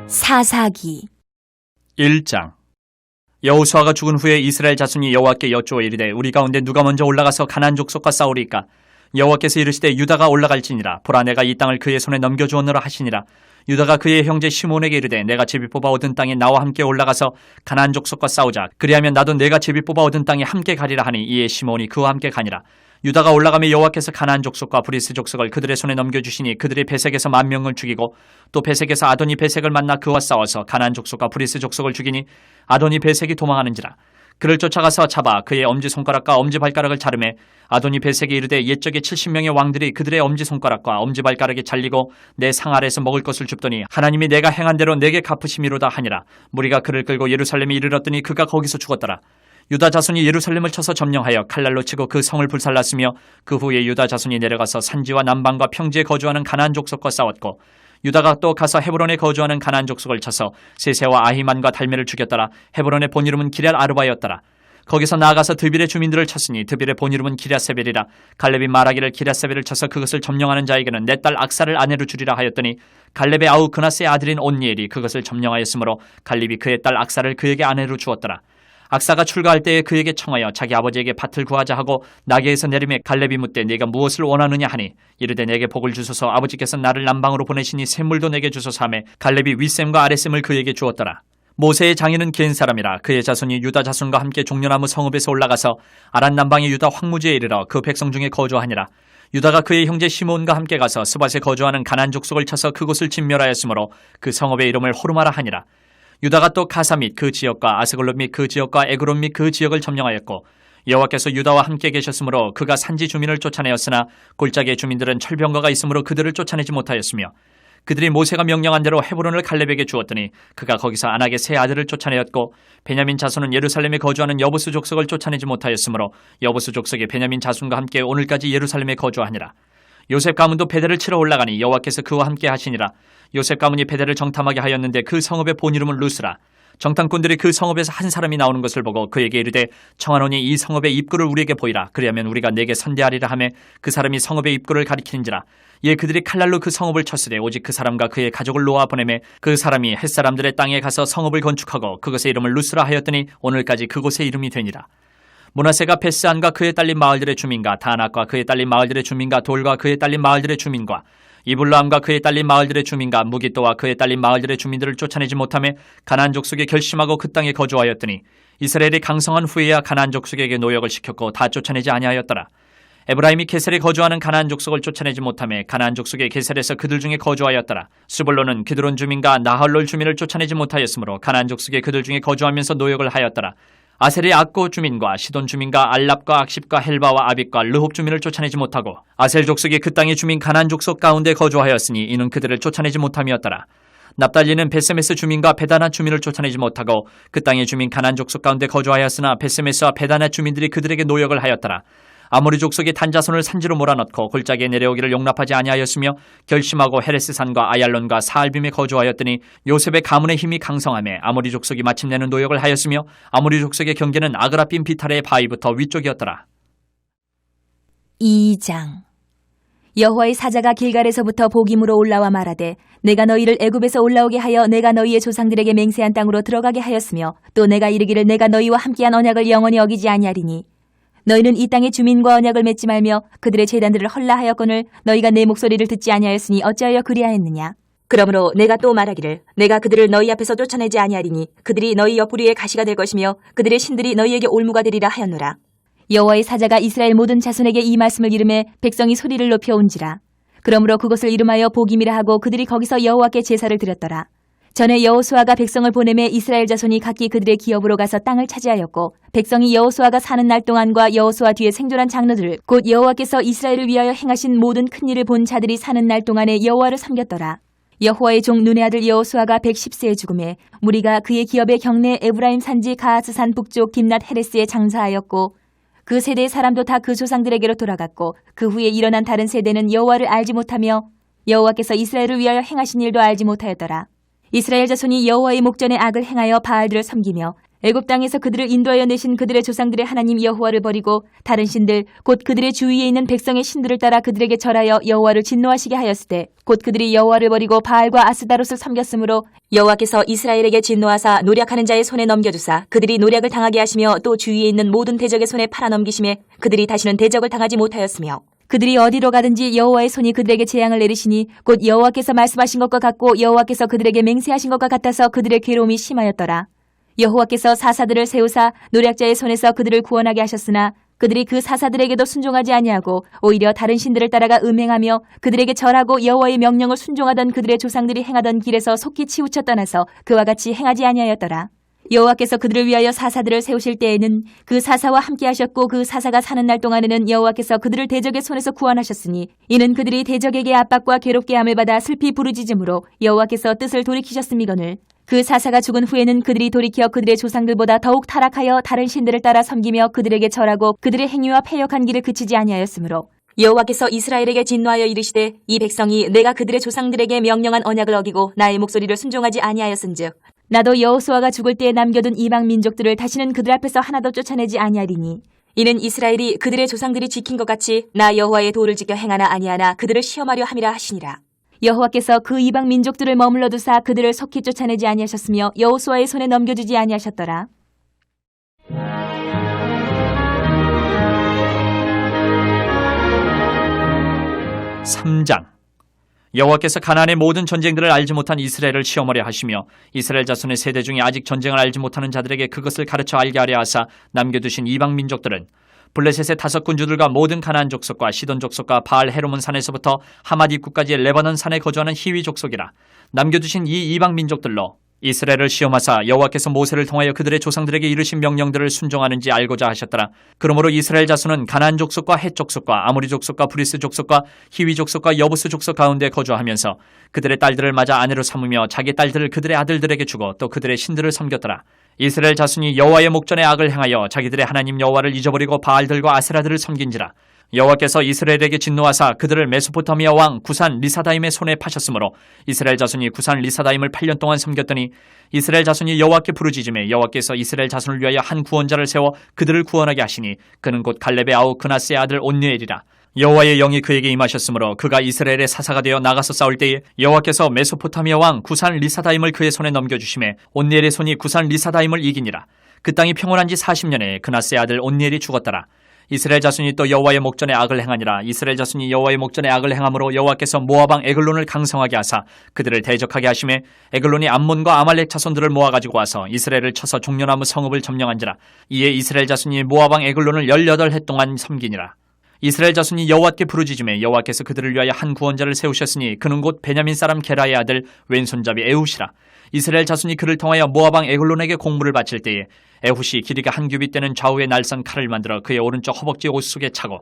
사사기 1장. 여호수아가 죽은 후에 이스라엘 자손이 여호와께 여쭈어 이르되 우리 가운데 누가 먼저 올라가서 가나안 족속과 싸우리까? 여호와께서 이르시되 유다가 올라갈지니라. 보라, 내가 이 땅을 그의 손에 넘겨주었노라 하시니라. 유다가 그의 형제 시몬에게 이르되 내가 제비 뽑아 얻은 땅에 나와 함께 올라가서 가나안 족속과 싸우자. 그리하면 나도 내가 제비 뽑아 얻은 땅에 함께 가리라 하니 이에 시몬이 그와 함께 가니라. 유다가 올라가며 여호와께서 가나안 족속과 브리스 족속을 그들의 손에 넘겨주시니 그들이 베색에서 10,000명을 죽이고 또 베색에서 아도니 베색을 만나 그와 싸워서 가나안 족속과 브리스 족속을 죽이니 아도니 베색이 도망하는지라. 그를 쫓아가서 잡아 그의 엄지손가락과 엄지발가락을 자르매 아도니 베색이 이르되 옛적에 70명의 왕들이 그들의 엄지손가락과 엄지발가락이 잘리고 내 상 아래에서 먹을 것을 줍더니 하나님이 내가 행한 대로 내게 갚으심이로다 하니라. 무리가 그를 끌고 예루살렘에 이르렀더니 그가 거기서 죽었더라. 유다 자손이 예루살렘을 쳐서 점령하여 칼날로 치고 그 성을 불살랐으며 그 후에 유다 자손이 내려가서 산지와 남방과 평지에 거주하는 가나안 족속과 싸웠고 유다가 또 가서 헤브론에 거주하는 가나안 족속을 쳐서 세세와 아히만과 달메를 죽였더라. 헤브론의 본 이름은 기럇 아르바였더라. 거기서 나아가서 드빌의 주민들을 쳤으니 드빌의 본 이름은 기랴세벨이라. 갈렙이 말하기를 기랴세벨을 쳐서 그것을 점령하는 자에게는 내 딸 악사를 아내로 주리라 하였더니 갈렙의 아우 그나스의 아들인 온니엘이 그것을 점령하였으므로 갈렙이 그의 딸 악사를 그에게 아내로 주었더라. 악사가 출가할 때에 그에게 청하여 자기 아버지에게 밭을 구하자 하고 나귀에서 내리매 갈렙이 묻되 네가 무엇을 원하느냐 하니 이르되 내게 복을 주소서 아버지께서 나를 남방으로 보내시니 샘물도 내게 주소서 하매 갈렙이 윗샘과 아랫샘을 그에게 주었더라. 모세의 장인은 겐 사람이라. 그의 자손이 유다 자손과 함께 종려나무 성읍에서 올라가서 아란 남방의 유다 황무지에 이르러 그 백성 중에 거주하니라. 유다가 그의 형제 시몬과 함께 가서 스밧에 거주하는 가나안 족속을 쳐서 그곳을 진멸하였으므로 그 성읍의 이름을 호르마라 하니라. 유다가 또 가사 및 그 지역과 아스글롯 및 그 지역과 에그론 및 그 지역을 점령하였고 여호와께서 유다와 함께 계셨으므로 그가 산지 주민을 쫓아내었으나 골짜기의 주민들은 철병거가 있으므로 그들을 쫓아내지 못하였으며 그들이 모세가 명령한 대로 헤브론을 갈렙에게 주었더니 그가 거기서 안악의 세 아들을 쫓아내었고 베냐민 자손은 예루살렘에 거주하는 여부스 족속을 쫓아내지 못하였으므로 여부스 족속이 베냐민 자손과 함께 오늘까지 예루살렘에 거주하니라. 요셉 가문도 베델을 치러 올라가니 여호와께서 그와 함께 하시니라. 요셉 가문이 베델을 정탐하게 하였는데 그 성읍의 본 이름은 루스라. 정탐꾼들이 그 성읍에서 한 사람이 나오는 것을 보고 그에게 이르되 청하노니 이 성읍의 입구를 우리에게 보이라. 그리하면 우리가 내게 선대하리라 하매 그 사람이 성읍의 입구를 가리키는지라. 이에 그들이 칼날로 그 성읍을 쳤으되 오직 그 사람과 그의 가족을 놓아 보내매 그 사람이 햇사람들의 땅에 가서 성읍을 건축하고 그것의 이름을 루스라 하였더니 오늘까지 그곳의 이름이 되니라. 므낫세가 베스안과 그의 딸린 마을들의 주민과 다낙과 그의 딸린 마을들의 주민과 돌과 그의 딸린 마을들의 주민과 이블라함과 그의 딸린 마을들의 주민과 무기또와 그의 딸린 마을들의 주민들을 쫓아내지 못하며 가나안 족속에 결심하고 그 땅에 거주하였더니 이스라엘이 강성한 후에야 가나안 족속에게 노역을 시켰고 다 쫓아내지 아니하였더라. 에브라임이 게셀에 거주하는 가나안 족속을 쫓아내지 못하며 가나안 족속의 게셀에서 그들 중에 거주하였더라. 스불론은 기드론 주민과 나할롤 주민을 쫓아내지 못하였으므로 가나안 족속의 그들 중에 거주하면서 노역을 하였더라. 아셀의 악고 주민과 시돈 주민과 알랍과 악십과 헬바와 아빗과 르홉 주민을 쫓아내지 못하고 아셀 족속이 그 땅의 주민 가나안 족속 가운데 거주하였으니 이는 그들을 쫓아내지 못함이었더라. 납달리는 베세메스 주민과 베다나 주민을 쫓아내지 못하고 그 땅의 주민 가나안 족속 가운데 거주하였으나 베세메스와 베다나 주민들이 그들에게 노역을 하였더라. 아모리 족속이 단자손을 산지로 몰아넣고 골짜기에 내려오기를 용납하지 아니하였으며 결심하고 헤레스산과 아얄론과 사알빔에 거주하였더니 요셉의 가문의 힘이 강성하며 아모리 족속이 마침내는 노역을 하였으며 아모리 족속의 경계는 아그라빔 비탈의 바위부터 위쪽이었더라. 2장 여호와의 사자가 길갈에서부터 복임으로 올라와 말하되 내가 너희를 애굽에서 올라오게 하여 내가 너희의 조상들에게 맹세한 땅으로 들어가게 하였으며 또 내가 이르기를 내가 너희와 함께한 언약을 영원히 어기지 아니하리니 너희는 이 땅의 주민과 언약을 맺지 말며 그들의 제단들을 헐라하였거늘 너희가 내 목소리를 듣지 아니하였으니 어찌하여 그리하였느냐. 그러므로 내가 또 말하기를 내가 그들을 너희 앞에서 쫓아내지 아니하리니 그들이 너희 옆구리에 가시가 될 것이며 그들의 신들이 너희에게 올무가 되리라 하였노라. 여호와의 사자가 이스라엘 모든 자손에게 이 말씀을 이름해 백성이 소리를 높여 온지라. 그러므로 그것을 이름하여 복임이라 하고 그들이 거기서 여호와께 제사를 드렸더라. 전에 여호수아가 백성을 보내매 이스라엘 자손이 각기 그들의 기업으로 가서 땅을 차지하였고 백성이 여호수아가 사는 날 동안과 여호수아 뒤에 생존한 장로들 곧 여호와께서 이스라엘을 위하여 행하신 모든 큰 일을 본 자들이 사는 날 동안에 여호와를 섬겼더라. 여호와의 종 눈의 아들 여호수아가 110세에 죽음에 무리가 그의 기업의 경내 에브라임 산지 가하스산 북쪽 딥낫 헤레스에 장사하였고 그 세대의 사람도 다 그 조상들에게로 돌아갔고 그 후에 일어난 다른 세대는 여호와를 알지 못하며 여호와께서 이스라엘을 위하여 행하신 일도 알지 못하였더라. 이스라엘 자손이 여호와의 목전에 악을 행하여 바알들을 섬기며 애굽 땅에서 그들을 인도하여 내신 그들의 조상들의 하나님 여호와를 버리고 다른 신들 곧 그들의 주위에 있는 백성의 신들을 따라 그들에게 절하여 여호와를 진노하시게 하였을 때 곧 그들이 여호와를 버리고 바알과 아스다롯을 섬겼으므로 여호와께서 이스라엘에게 진노하사 노략하는 자의 손에 넘겨주사 그들이 노략을 당하게 하시며 또 주위에 있는 모든 대적의 손에 팔아넘기심에 그들이 다시는 대적을 당하지 못하였으며 그들이 어디로 가든지 여호와의 손이 그들에게 재앙을 내리시니 곧 여호와께서 말씀하신 것과 같고 여호와께서 그들에게 맹세하신 것과 같아서 그들의 괴로움이 심하였더라. 여호와께서 사사들을 세우사 노략자의 손에서 그들을 구원하게 하셨으나 그들이 그 사사들에게도 순종하지 아니하고 오히려 다른 신들을 따라가 음행하며 그들에게 절하고 여호와의 명령을 순종하던 그들의 조상들이 행하던 길에서 속히 치우쳐 떠나서 그와 같이 행하지 아니하였더라. 여호와께서 그들을 위하여 사사들을 세우실 때에는 그 사사와 함께 하셨고 그 사사가 사는 날 동안에는 여호와께서 그들을 대적의 손에서 구원하셨으니 이는 그들이 대적에게 압박과 괴롭게 함을 받아 슬피 부르짖음으로 여호와께서 뜻을 돌이키셨음이거늘 그 사사가 죽은 후에는 그들이 돌이켜 그들의 조상들보다 더욱 타락하여 다른 신들을 따라 섬기며 그들에게 절하고 그들의 행위와 패역한 길을 그치지 아니하였으므로 여호와께서 이스라엘에게 진노하여 이르시되 이 백성이 내가 그들의 조상들에게 명령한 언약을 어기고 나의 목소리를 순종하지 아니하였은즉 나도 여호수아가 죽을 때에 남겨둔 이방 민족들을 다시는 그들 앞에서 하나도 쫓아내지 아니하리니 이는 이스라엘이 그들의 조상들이 지킨 것 같이 나 여호와의 도를 지켜 행하나 아니하나 그들을 시험하려 함이라 하시니라. 여호와께서 그 이방 민족들을 머물러 두사 그들을 속히 쫓아내지 아니하셨으며 여호수아의 손에 넘겨주지 아니하셨더라. 3장. 여호와께서 가나안의 모든 전쟁들을 알지 못한 이스라엘을 시험하려 하시며 이스라엘 자손의 세대 중에 아직 전쟁을 알지 못하는 자들에게 그것을 가르쳐 알게 하려 하사 남겨두신 이방 민족들은 블레셋의 5 군주들과 모든 가나안 족속과 시돈 족속과 바알 헤르몬 산에서부터 하맛 입구까지의 레바논 산에 거주하는 히위 족속이라. 남겨두신 이 이방 민족들로 이스라엘을 시험하사 여호와께서 모세를 통하여 그들의 조상들에게 이르신 명령들을 순종하는지 알고자 하셨더라. 그러므로 이스라엘 자손은 가나안 족속과 헷 족속과 아모리 족속과 브리스 족속과 히위 족속과 여부스 족속 가운데 거주하면서 그들의 딸들을 맞아 아내로 삼으며 자기 딸들을 그들의 아들들에게 주고 또 그들의 신들을 섬겼더라. 이스라엘 자손이 여호와의 목전에 악을 행하여 자기들의 하나님 여호와를 잊어버리고 바알들과 아세라들을 섬긴지라. 여호와께서 이스라엘에게 진노하사 그들을 메소포타미아 왕 구산 리사다임의 손에 파셨으므로 이스라엘 자손이 구산 리사다임을 8년 동안 섬겼더니 이스라엘 자손이 여호와께 부르짖음에 여호와께서 이스라엘 자손을 위하여 한 구원자를 세워 그들을 구원하게 하시니 그는 곧 갈렙의 아우 그나스의 아들 온니엘이라. 여호와의 영이 그에게 임하셨으므로 그가 이스라엘의 사사가 되어 나가서 싸울 때에 여호와께서 메소포타미아 왕 구산 리사다임을 그의 손에 넘겨주심에 온니엘의 손이 구산 리사다임을 이기니라. 그 땅이 평온한 지 40년에 그나스의 아들 온니엘이 죽었더라. 이스라엘 자손이 또 여호와의 목전에 악을 행하니라. 이스라엘 자손이 여호와의 목전에 악을 행함으로 여호와께서 모압 왕 에글론을 강성하게 하사 그들을 대적하게 하심에 에글론이 암몬과 아말렉 자손들을 모아가지고 와서 이스라엘을 쳐서 종려나무 성읍을 점령한지라. 이에 이스라엘 자손이 모압 왕 에글론을 18해 동안 섬기니라. 이스라엘 자손이 여호와께 부르짖음에 여호와께서 그들을 위하여 한 구원자를 세우셨으니 그는 곧 베냐민 사람 게라의 아들 왼손잡이 에훗이라. 이스라엘 자손이 그를 통하여 모압 왕 에글론에게 공물을 바칠 때에 에훗이 길이가 한 규빗 되는 좌우에 날선 칼을 만들어 그의 오른쪽 허벅지 옷 속에 차고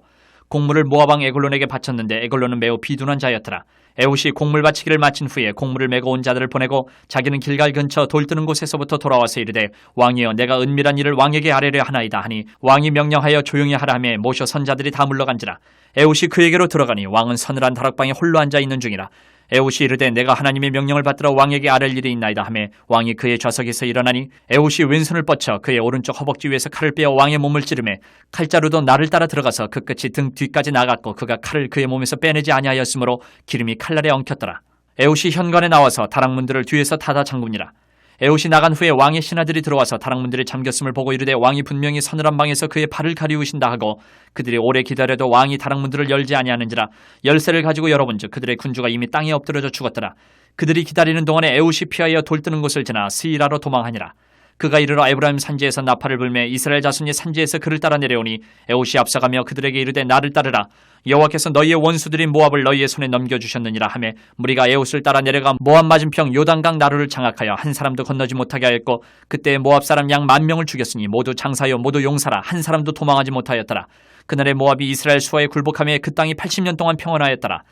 공물을 모압 왕 에글론에게 바쳤는데 에글론은 매우 비둔한 자였더라. 에훗이 공물 바치기를 마친 후에 공물을 메고 온 자들을 보내고 자기는 길갈 근처 돌 뜨는 곳에서부터 돌아와서 이르되 왕이여 내가 은밀한 일을 왕에게 아뢰려 하나이다 하니 왕이 명령하여 조용히 하라 하며 모셔 선자들이 다 물러간지라. 에훗이 그에게로 들어가니 왕은 서늘한 다락방에 홀로 앉아 있는 중이라. 에훗이 이르되 내가 하나님의 명령을 받들어 왕에게 아랠 일이 있나이다 하며 왕이 그의 좌석에서 일어나니 에훗이 왼손을 뻗쳐 그의 오른쪽 허벅지 위에서 칼을 빼어 왕의 몸을 찌르매 칼자루도 나를 따라 들어가서 그 끝이 등 뒤까지 나갔고 그가 칼을 그의 몸에서 빼내지 아니하였으므로 기름이 칼날에 엉켰더라. 에훗이 현관에 나와서 다락문들을 뒤에서 닫아 잠그니라. 에훗이 나간 후에 왕의 신하들이 들어와서 다락문들이 잠겼음을 보고 이르되 왕이 분명히 서늘한 방에서 그의 발을 가리우신다 하고 그들이 오래 기다려도 왕이 다락문들을 열지 아니하는지라. 열쇠를 가지고 열어본즉 그들의 군주가 이미 땅에 엎드려져 죽었더라. 그들이 기다리는 동안에 에훗이 피하여 돌 뜨는 곳을 지나 스이라로 도망하니라. 그가 이르러 에브라임 산지에서 나팔을 불매 이스라엘 자손이 산지에서 그를 따라 내려오니 에훗이 앞서가며 그들에게 이르되 나를 따르라. 여호와께서 너희의 원수들인 모압을 너희의 손에 넘겨주셨느니라 하며 무리가 에훗을 따라 내려가 모압 맞은평 요단강 나루를 장악하여 한 사람도 건너지 못하게 하였고 그때 모압 사람 양 10,000명을 죽였으니 모두 장사요 모두 용사라 한 사람도 도망하지 못하였더라. 그날에 모압이 이스라엘 수하에 굴복하며 그 땅이 80년 동안 평온하였더라.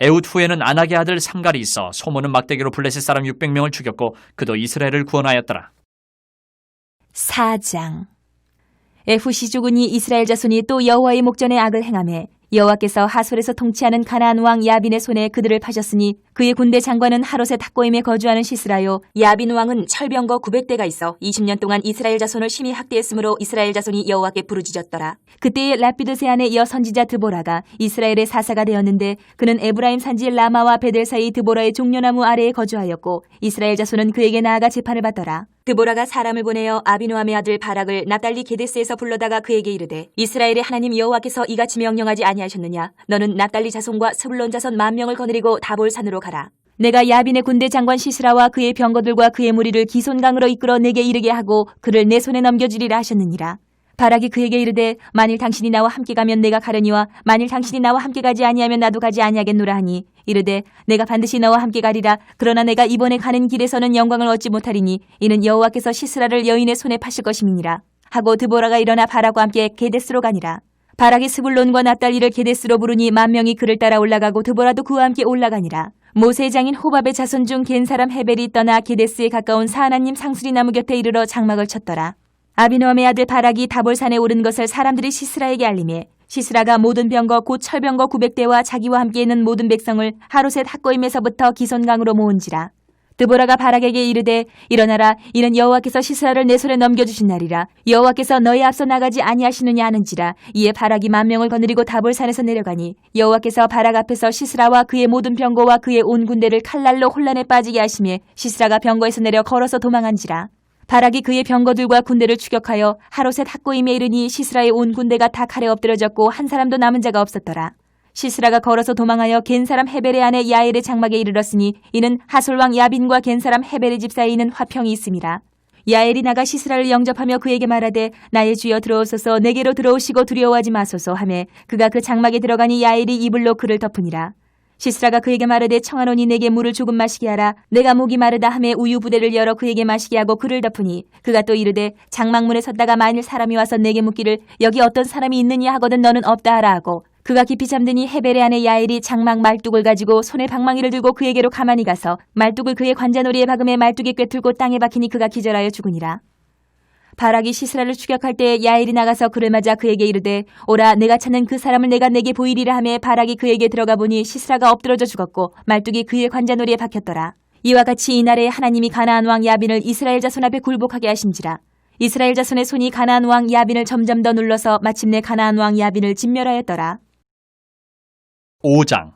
에훗 후에는 아낙의 아들 삼갈이 있어 소모는 막대기로 블레셋 사람 600명을 죽였고 그도 이스라엘을 구원하였더라. 4장. 에훗이 죽으니 이스라엘 자손이 또 여호와의 목전에 악을 행하매 여호와께서 하솔에서 통치하는 가나안 왕 야빈의 손에 그들을 파셨으니 그의 군대 장관은 하롯의 탁고임에 거주하는 시스라요. 야빈 왕은 철병거 900대가 있어 20년 동안 이스라엘 자손을 심히 학대했으므로 이스라엘 자손이 여호와께 부르짖었더라. 그때에 라피드세 아내 여선지자 드보라가 이스라엘의 사사가 되었는데 그는 에브라임 산지 라마와 베델 사이 드보라의 종려나무 아래에 거주하였고 이스라엘 자손은 그에게 나아가 재판을 받더라. 드보라가 사람을 보내어 아비노함의 아들 바락을 납달리 게데스에서 불러다가 그에게 이르되 이스라엘의 하나님 여호와께서 이같이 명령하지 아니하셨느냐. 너는 납달리 자손과 스불론 자손 10,000명을 거느리고 다볼산으로 가라. 내가 야빈의 군대 장관 시스라와 그의 병거들과 그의 무리를 기손강으로 이끌어 내게 이르게 하고 그를 내 손에 넘겨주리라 하셨느니라. 바락이 그에게 이르되 만일 당신이 나와 함께 가면 내가 가려니와 만일 당신이 나와 함께 가지 아니하면 나도 가지 아니하겠노라 하니 이르되 내가 반드시 너와 함께 가리라. 그러나 내가 이번에 가는 길에서는 영광을 얻지 못하리니 이는 여호와께서 시스라를 여인의 손에 파실 것임이니라 하고 드보라가 일어나 바락과 함께 게데스로 가니라. 바락이 스불론과 납달리를 게데스로 부르니 10,000명이 그를 따라 올라가고 드보라도 그와 함께 올라가니라. 모세의 장인 호밥의 자손 중 겐 사람 헤벨이 떠나 게데스에 가까운 사하나님 상수리 나무 곁에 이르러 장막을 쳤더라. 아비노함의 아들 바락이 다볼산에 오른 것을 사람들이 시스라에게 알리매 시스라가 모든 병거 곧 철병거 900대와 자기와 함께 있는 모든 백성을 하롯의 탁고임에서부터 기손강으로 모은지라. 드보라가 바락에게 이르되 일어나라. 이는 여호와께서 시스라를 내 손에 넘겨주신 날이라. 여호와께서 너희 앞서 나가지 아니하시느냐 하는지라. 이에 바락이 10,000명을 거느리고 다볼산에서 내려가니 여호와께서 바락 앞에서 시스라와 그의 모든 병거와 그의 온 군대를 칼날로 혼란에 빠지게 하시며 시스라가 병거에서 내려 걸어서 도망한지라. 바락이 그의 병거들과 군대를 추격하여 하롯의 탁고임에 이르니 시스라의 온 군대가 다 칼에 엎드러졌고 한 사람도 남은 자가 없었더라. 시스라가 걸어서 도망하여 겐 사람 헤벨의 아내 야엘의 장막에 이르렀으니 이는 하솔 왕 야빈과 겐 사람 헤벨의 집 사이에는 화평이 있음이라. 야엘이 나가 시스라를 영접하며 그에게 말하되 나의 주여 들어오소서. 내게로 들어오시고 두려워하지 마소서 하매 그가 그 장막에 들어가니 야엘이 이불로 그를 덮으니라. 시스라가 그에게 말하되 청하노니 내게 물을 조금 마시게 하라. 내가 목이 마르다 하매 우유 부대를 열어 그에게 마시게 하고 그를 덮으니 그가 또 이르되 장막문에 섰다가 만일 사람이 와서 내게 묻기를 여기 어떤 사람이 있느냐 하거든 너는 없다 하라 하고 그가 깊이 잠드니 헤벨의 아내 야엘이 장막 말뚝을 가지고 손에 방망이를 들고 그에게로 가만히 가서 말뚝을 그의 관자놀이에 박음에 말뚝이 꿰뚫고 땅에 박히니 그가 기절하여 죽으니라. 바락이 시스라를 추격할 때 야엘이 나가서 그를 맞아 그에게 이르되 오라 내가 찾는 그 사람을 내가 내게 보이리라 하며 바락이 그에게 들어가 보니 시스라가 엎드러져 죽었고 말뚝이 그의 관자놀이에 박혔더라. 이와 같이 이날에 하나님이 가나안 왕 야빈을 이스라엘 자손 앞에 굴복하게 하신지라. 이스라엘 자손의 손이 가나안 왕 야빈을 점점 더 눌러서 마침내 가나안 왕 야빈을 진멸하였더라. 5장.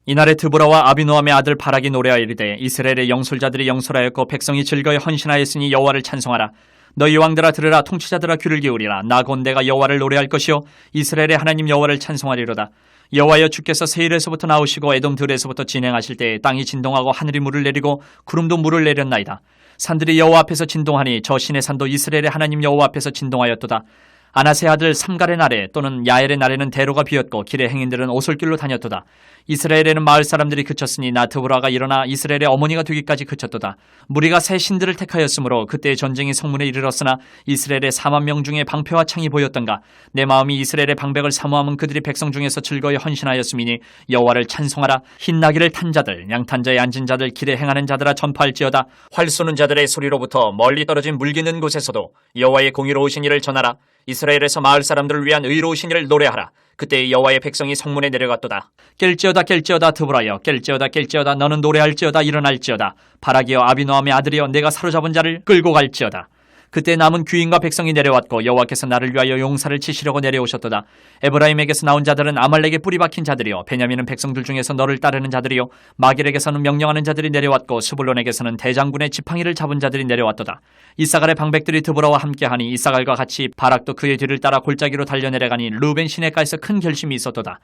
이날에 드보라와 아비노함의 아들 바락이 노래하여 이르되 이스라엘의 영솔자들이 영솔하였고 백성이 즐거이 헌신하였으니 여호와를 찬송하라. 너희 왕들아 들으라. 통치자들아 귀를 기울이라. 나 곧 내가 여호와를 노래할 것이요 이스라엘의 하나님 여호와를 찬송하리로다. 여호와여 주께서 세일에서부터 나오시고 에돔 들에서부터 진행하실 때에 땅이 진동하고 하늘이 물을 내리고 구름도 물을 내렸나이다. 산들이 여호와 앞에서 진동하니 저 신의 산도 이스라엘의 하나님 여호와 앞에서 진동하였도다. 아나세 아들 삼갈의 날에 또는 야엘의 날에는 대로가 비었고 길의 행인들은 오솔길로 다녔도다. 이스라엘에는 마을 사람들이 그쳤으니 나 드보라가 일어나 이스라엘의 어머니가 되기까지 그쳤도다. 무리가 새 신들을 택하였으므로 그때의 전쟁이 성문에 이르렀으나 이스라엘의 40,000명 중에 방패와 창이 보였던가. 내 마음이 이스라엘의 방백을 사모함은 그들이 백성 중에서 즐거이 헌신하였음이니 여호와를 찬송하라. 흰 나귀를 탄 자들 양탄 자에 앉은 자들 길에 행하는 자들아 전파할지어다. 활 쏘는 자들의 소리로부터 멀리 떨어진 물기는 곳에서도 여호와의 공의로우신 일을 전하라. 이스라엘에서 마을 사람들을 위한 의로우신 일을 노래하라. 그때 여호와의 백성이 성문에 내려갔도다. 깰지어다 깰지어다 드보라여 깰지어다 깰지어다 너는 노래할지어다 일어날지어다. 바락이여 아비노함의 아들이여 내가 사로잡은 자를 끌고 갈지어다. 그때 남은 귀인과 백성이 내려왔고 여호와께서 나를 위하여 용사를 치시려고 내려오셨도다. 에브라임에게서 나온 자들은 아말렉에 뿌리 박힌 자들이요 베냐민은 백성들 중에서 너를 따르는 자들이요 마길에게서는 명령하는 자들이 내려왔고 스불론에게서는 대장군의 지팡이를 잡은 자들이 내려왔도다. 이사갈의 방백들이 드보라와 함께하니 이사갈과 같이 바락도 그의 뒤를 따라 골짜기로 달려내려가니 루벤 시내가에서 큰 결심이 있었도다.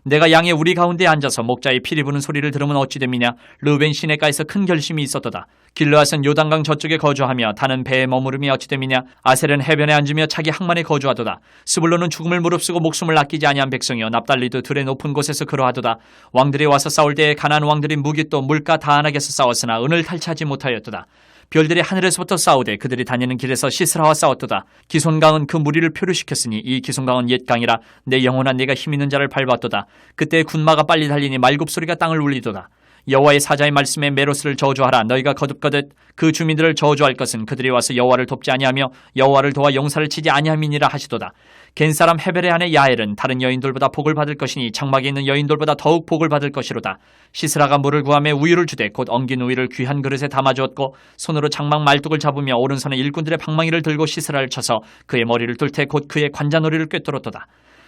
내가 양의 우리 가운데에 앉아서 목자의 피리 부는 소리를 들으면 어찌 됨이냐. 르우벤 시내가에서 큰 결심이 있었도다. 길르앗은 요단강 저쪽에 거주하며 타는 배에 머무름이 어찌 됨이냐. 아셀은 해변에 앉으며 차기 항만에 거주하도다. 스불론은 죽음을 무릅쓰고 목숨을 아끼지 아니한 백성이여 납달리도 들의 높은 곳에서 그러하도다. 왕들이 와서 싸울 때에 가나안 왕들이 무기또 물가 다안하게서 싸웠으나 은을 탈취하지 못하였도다. 별들이 하늘에서부터 싸우되 그들이 다니는 길에서 시스라와 싸웠도다. 기손강은 그 무리를 표류시켰으니 이 기손강은 옛 강이라. 내 영혼아 네가 힘 있는 자를 밟았도다. 그때 군마가 빨리 달리니 말굽소리가 땅을 울리도다. 여호와의 사자의 말씀에 메로스를 저주하라. 너희가 거듭거듭 그 주민들을 저주할 것은 그들이 와서 여호와를 돕지 아니하며 여호와를 도와 용사를 치지 아니함이니라 하시도다. 겐 사람 헤벨의 아내 야엘은 다른 여인들보다 복을 받을 것이니 장막에 있는 여인들보다 더욱 복을 받을 것이로다. 시스라가 물을 구하며 우유를 주되 곧 엉긴 우유를 귀한 그릇에 담아주었고 손으로 장막 말뚝을 잡으며 오른손에 일꾼들의 방망이를 들고 시스라를 쳐서 그의 머리를 뚫되 곧 그의 관자놀이를 꿰뚫었도다.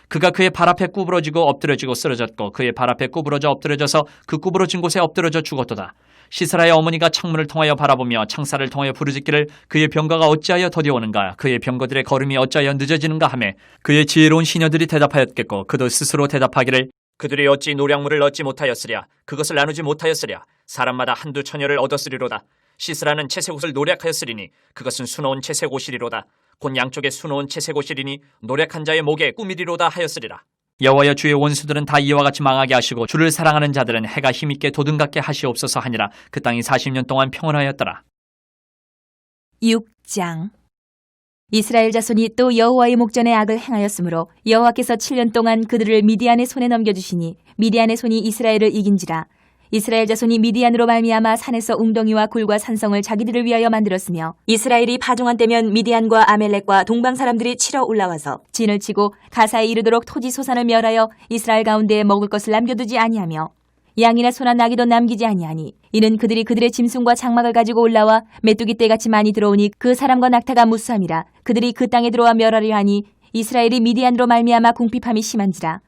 그가 그의 발 앞에 구부러지고 엎드려지고 쓰러졌고 그의 발 앞에 구부러져 엎드려져서 그 구부러진 곳에 엎드려져 죽었도다. 시스라의 어머니가 창문을 통하여 바라보며 창살을 통하여 부르짖기를 그의 병거가 어찌하여 더디오는가 그의 병거들의 걸음이 어찌하여 늦어지는가 하매 그의 지혜로운 시녀들이 대답하였겠고 그도 스스로 대답하기를 그들이 어찌 노량물을 얻지 못하였으랴 그것을 나누지 못하였으랴 사람마다 한두 처녀를 얻었으리로다. 시스라는 채색 옷을 노략하였으리니 그것은 수놓은 채색 옷이리로다. 곧 양쪽에 수놓은 채색 옷이리니 노략한 자의 목에 꾸미리로다 하였으리라. 여호와여 주의 원수들은 다 이와 같이 망하게 하시고 주를 사랑하는 자들은 해가 힘있게 도든갑게 하시옵소서 하니라. 그 땅이 40년 동안 평온하였더라. 6장. 이스라엘 자손이 또 여호와의 목전에 악을 행하였으므로 여호와께서 7년 동안 그들을 미디안의 손에 넘겨주시니 미디안의 손이 이스라엘을 이긴지라. 이스라엘 자손이 미디안으로 말미암아 산에서 웅덩이와 굴과 산성을 자기들을 위하여 만들었으며 이스라엘이 파종한 때면 미디안과 아멜렉과 동방 사람들이 치러 올라와서 진을 치고 가사에 이르도록 토지 소산을 멸하여 이스라엘 가운데에 먹을 것을 남겨두지 아니하며 양이나 소나 나귀도 남기지 아니하니 이는 그들이 그들의 짐승과 장막을 가지고 올라와 메뚜기 떼같이 많이 들어오니 그 사람과 낙타가 무수함이라. 그들이 그 땅에 들어와 멸하려 하니 이스라엘이 미디안으로 말미암아 궁핍함이 심한지라.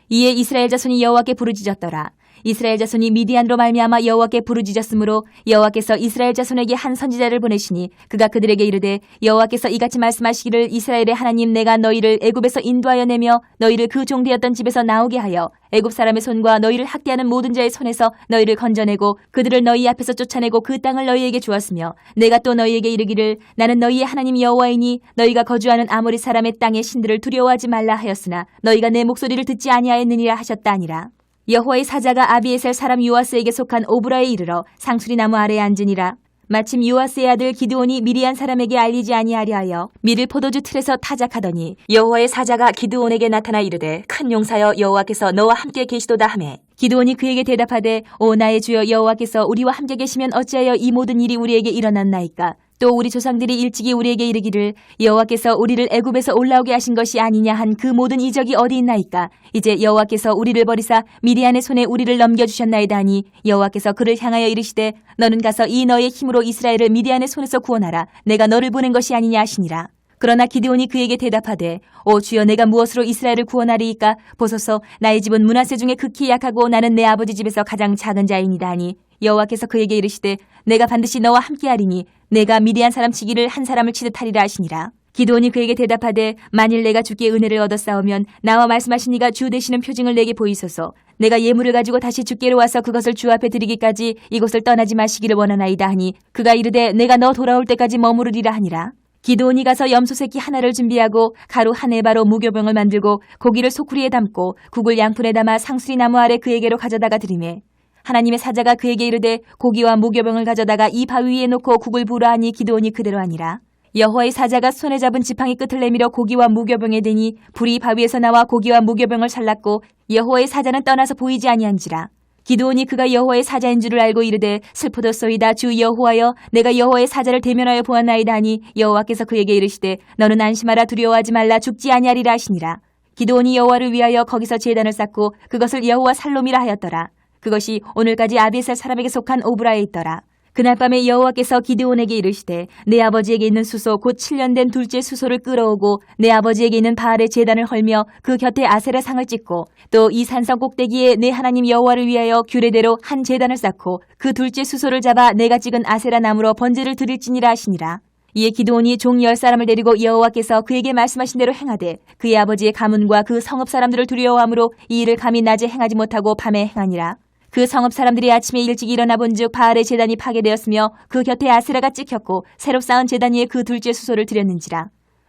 이에 이스라엘 자손이 여호와께 부르짖었더라. 이스라엘 자손이 미디안으로 말미암아 여호와께 부르짖었으므로 여호와께서 이스라엘 자손에게 한 선지자를 보내시니 그가 그들에게 이르되 여호와께서 이같이 말씀하시기를 이스라엘의 하나님 내가 너희를 애굽에서 인도하여 내며 너희를 그 종되었던 집에서 나오게 하여 애굽 사람의 손과 너희를 학대하는 모든 자의 손에서 너희를 건져내고 그들을 너희 앞에서 쫓아내고 그 땅을 너희에게 주었으며 내가 또 너희에게 이르기를 나는 너희의 하나님 여호와이니 너희가 거주하는 아모리 사람의 땅의 신들을 두려워하지 말라 하였으나 너희가 내 목소리를 듣지 아니하였느니라 하셨다 아니라. 여호와의 사자가 아비에셀 사람 요아스에게 속한 오브라에 이르러 상수리 나무 아래에 앉으니라. 마침 요아스의 아들 기드온이 미디안 사람에게 알리지 아니하려 하여 밀을 포도주 틀에서 타작하더니 여호와의 사자가 기드온에게 나타나 이르되 큰 용사여 여호와께서 너와 함께 계시도다 하매 기드온이 그에게 대답하되 오 나의 주여 여호와께서 우리와 함께 계시면 어찌하여 이 모든 일이 우리에게 일어났나이까. 또 우리 조상들이 일찍이 우리에게 이르기를 여호와께서 우리를 애굽에서 올라오게 하신 것이 아니냐 한 그 모든 이적이 어디 있나이까. 이제 여호와께서 우리를 버리사 미디안의 손에 우리를 넘겨주셨나이다 하니 여호와께서 그를 향하여 이르시되 너는 가서 이 너의 힘으로 이스라엘을 미디안의 손에서 구원하라. 내가 너를 보낸 것이 아니냐 하시니라. 그러나 기드온이 그에게 대답하되 오 주여 내가 무엇으로 이스라엘을 구원하리이까. 보소서 나의 집은 므낫세 중에 극히 약하고 나는 내 아버지 집에서 가장 작은 자이니이다 하니 여호와께서 그에게 이르시되 내가 반드시 너와 함께하리니 내가 미디안 사람 치기를 한 사람을 치듯 하리라 하시니라. 기드온이 그에게 대답하되 만일 내가 주께 은혜를 얻었사오면 나와 말씀하신 이가 주 되시는 표징을 내게 보이소서. 내가 예물을 가지고 다시 주께로 와서 그것을 주 앞에 드리기까지 이곳을 떠나지 마시기를 원하나이다 하니 그가 이르되 내가 너 돌아올 때까지 머무르리라 하니라. 기드온이 가서 염소 새끼 하나를 준비하고 가루 한 에바로 무교병을 만들고 고기를 소쿠리에 담고 국을 양푼에 담아 상수리 나무 아래 그에게로 가져다가 드리매 하나님의 사자가 그에게 이르되 고기와 무교병을 가져다가 이 바위 위에 놓고 국을 부으라 하니 기드온이 그대로 하니라. 여호와의 사자가 손에 잡은 지팡이 끝을 내밀어 고기와 무교병에 대니 불이 바위에서 나와 고기와 무교병을 살랐고 여호와의 사자는 떠나서 보이지 아니한지라. 기드온이 그가 여호와의 사자인 줄을 알고 이르되 슬프도소이다 주 여호와여 내가 여호와의 사자를 대면하여 보았나이다 하니 여호와께서 그에게 이르시되 너는 안심하라 두려워하지 말라 죽지 아니하리라 하시니라. 기드온이 여호와를 위하여 거기서 제단을 쌓고 그것을 여호와 살롬이라 하였더라. 그것이 오늘까지 아비에셀 사람에게 속한 오브라에 있더라. 그날 밤에 여호와께서 기드온에게 이르시되 내 아버지에게 있는 수소 곧 7년 된 둘째 수소를 끌어오고 내 아버지에게 있는 바알의 제단을 헐며 그 곁에 아세라 상을 찍고 또 이 산성 꼭대기에 내 하나님 여호와를 위하여 규례대로 한 제단을 쌓고 그 둘째 수소를 잡아 내가 찍은 아세라 나무로 번제를 드릴지니라 하시니라. 이에 기드온이 종 10사람을 데리고 여호와께서 그에게 말씀하신 대로 행하되 그의 아버지의 가문과 그 성읍 사람들을 두려워하므로 이 일을 감히 낮에 행하지 못하고 밤에 행하니라. 그 성읍 사람들이 아침에 일찍 일어나 본즉 바알의 제단이 파괴되었으며 그 곁에 아세라가 찍혔고 새로 쌓은 제단 위에 그 둘째 수소를 드렸는지라.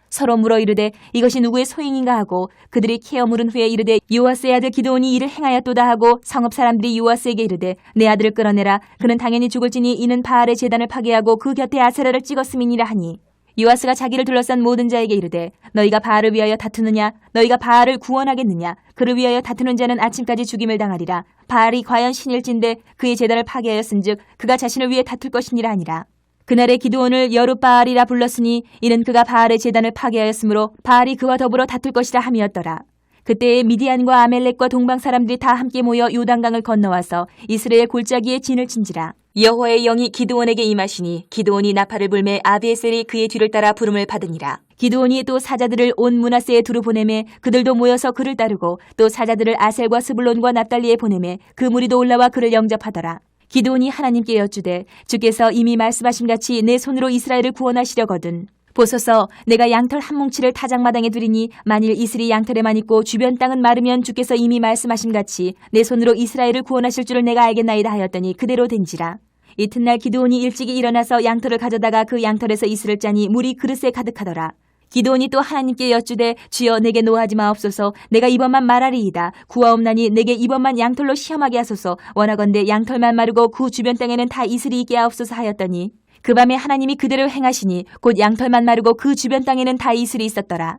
서로 물어 이르되 이것이 누구의 소행인가 하고 그들이 캐어 물은 후에 이르되 요아스의 아들 기드온이 이를 행하였도다 하고 성읍 사람들이 요아스에게 이르되 내 아들을 끌어내라. 그는 당연히 죽을지니 이는 바알의 제단을 파괴하고 그 곁에 아세라를 찍었음이니라 하니 요아스가 자기를 둘러싼 모든 자에게 이르되 너희가 바알을 위하여 다투느냐 너희가 바알을 구원하겠느냐 그를 위하여 다투는 자는 아침까지 죽임을 당하리라. 바알이 과연 신일진데 그의 제단을 파괴하였은즉 그가 자신을 위해 다툴 것이니라 하니라. 그날에 기드온을 여룻바알이라 불렀으니 이는 그가 바알의 제단을 파괴하였으므로 바알이 그와 더불어 다툴 것이라 함이었더라. 그때에 미디안과 아멜렉과 동방 사람들이 다 함께 모여 요단강을 건너와서 이스라엘 골짜기에 진을 친지라. 여호와의 영이 기드온에게 임하시니 기드온이 나팔을 불매 아비에셀이 그의 뒤를 따라 부름을 받으니라. 기드온이 또 사자들을 온 므낫세에 두루 보내매 그들도 모여서 그를 따르고 또 사자들을 아셀과 스불론과 납달리에 보내매 그 무리도 올라와 그를 영접하더라. 기드온이 하나님께 여쭈되 주께서 이미 말씀하신같이 내 손으로 이스라엘을 구원하시려거든. 보소서 내가 양털 한 뭉치를 타작마당에 두리니 만일 이슬이 양털에만 있고 주변 땅은 마르면 주께서 이미 말씀하신같이 내 손으로 이스라엘을 구원하실 줄을 내가 알겠나이다 하였더니 그대로 된지라. 이튿날 기드온이 일찍이 일어나서 양털을 가져다가 그 양털에서 이슬을 짜니 물이 그릇에 가득하더라. 기드온이 또 하나님께 여쭈되 주여 내게 노하지 마옵소서. 내가 이번만 말하리이다. 구하옵나니 내게 이번만 양털로 시험하게 하소서. 원하건대 양털만 마르고 그 주변 땅에는 다 이슬이 있게 하옵소서 하였더니 그 밤에 하나님이 그대로 행하시니 곧 양털만 마르고 그 주변 땅에는 다 이슬이 있었더라.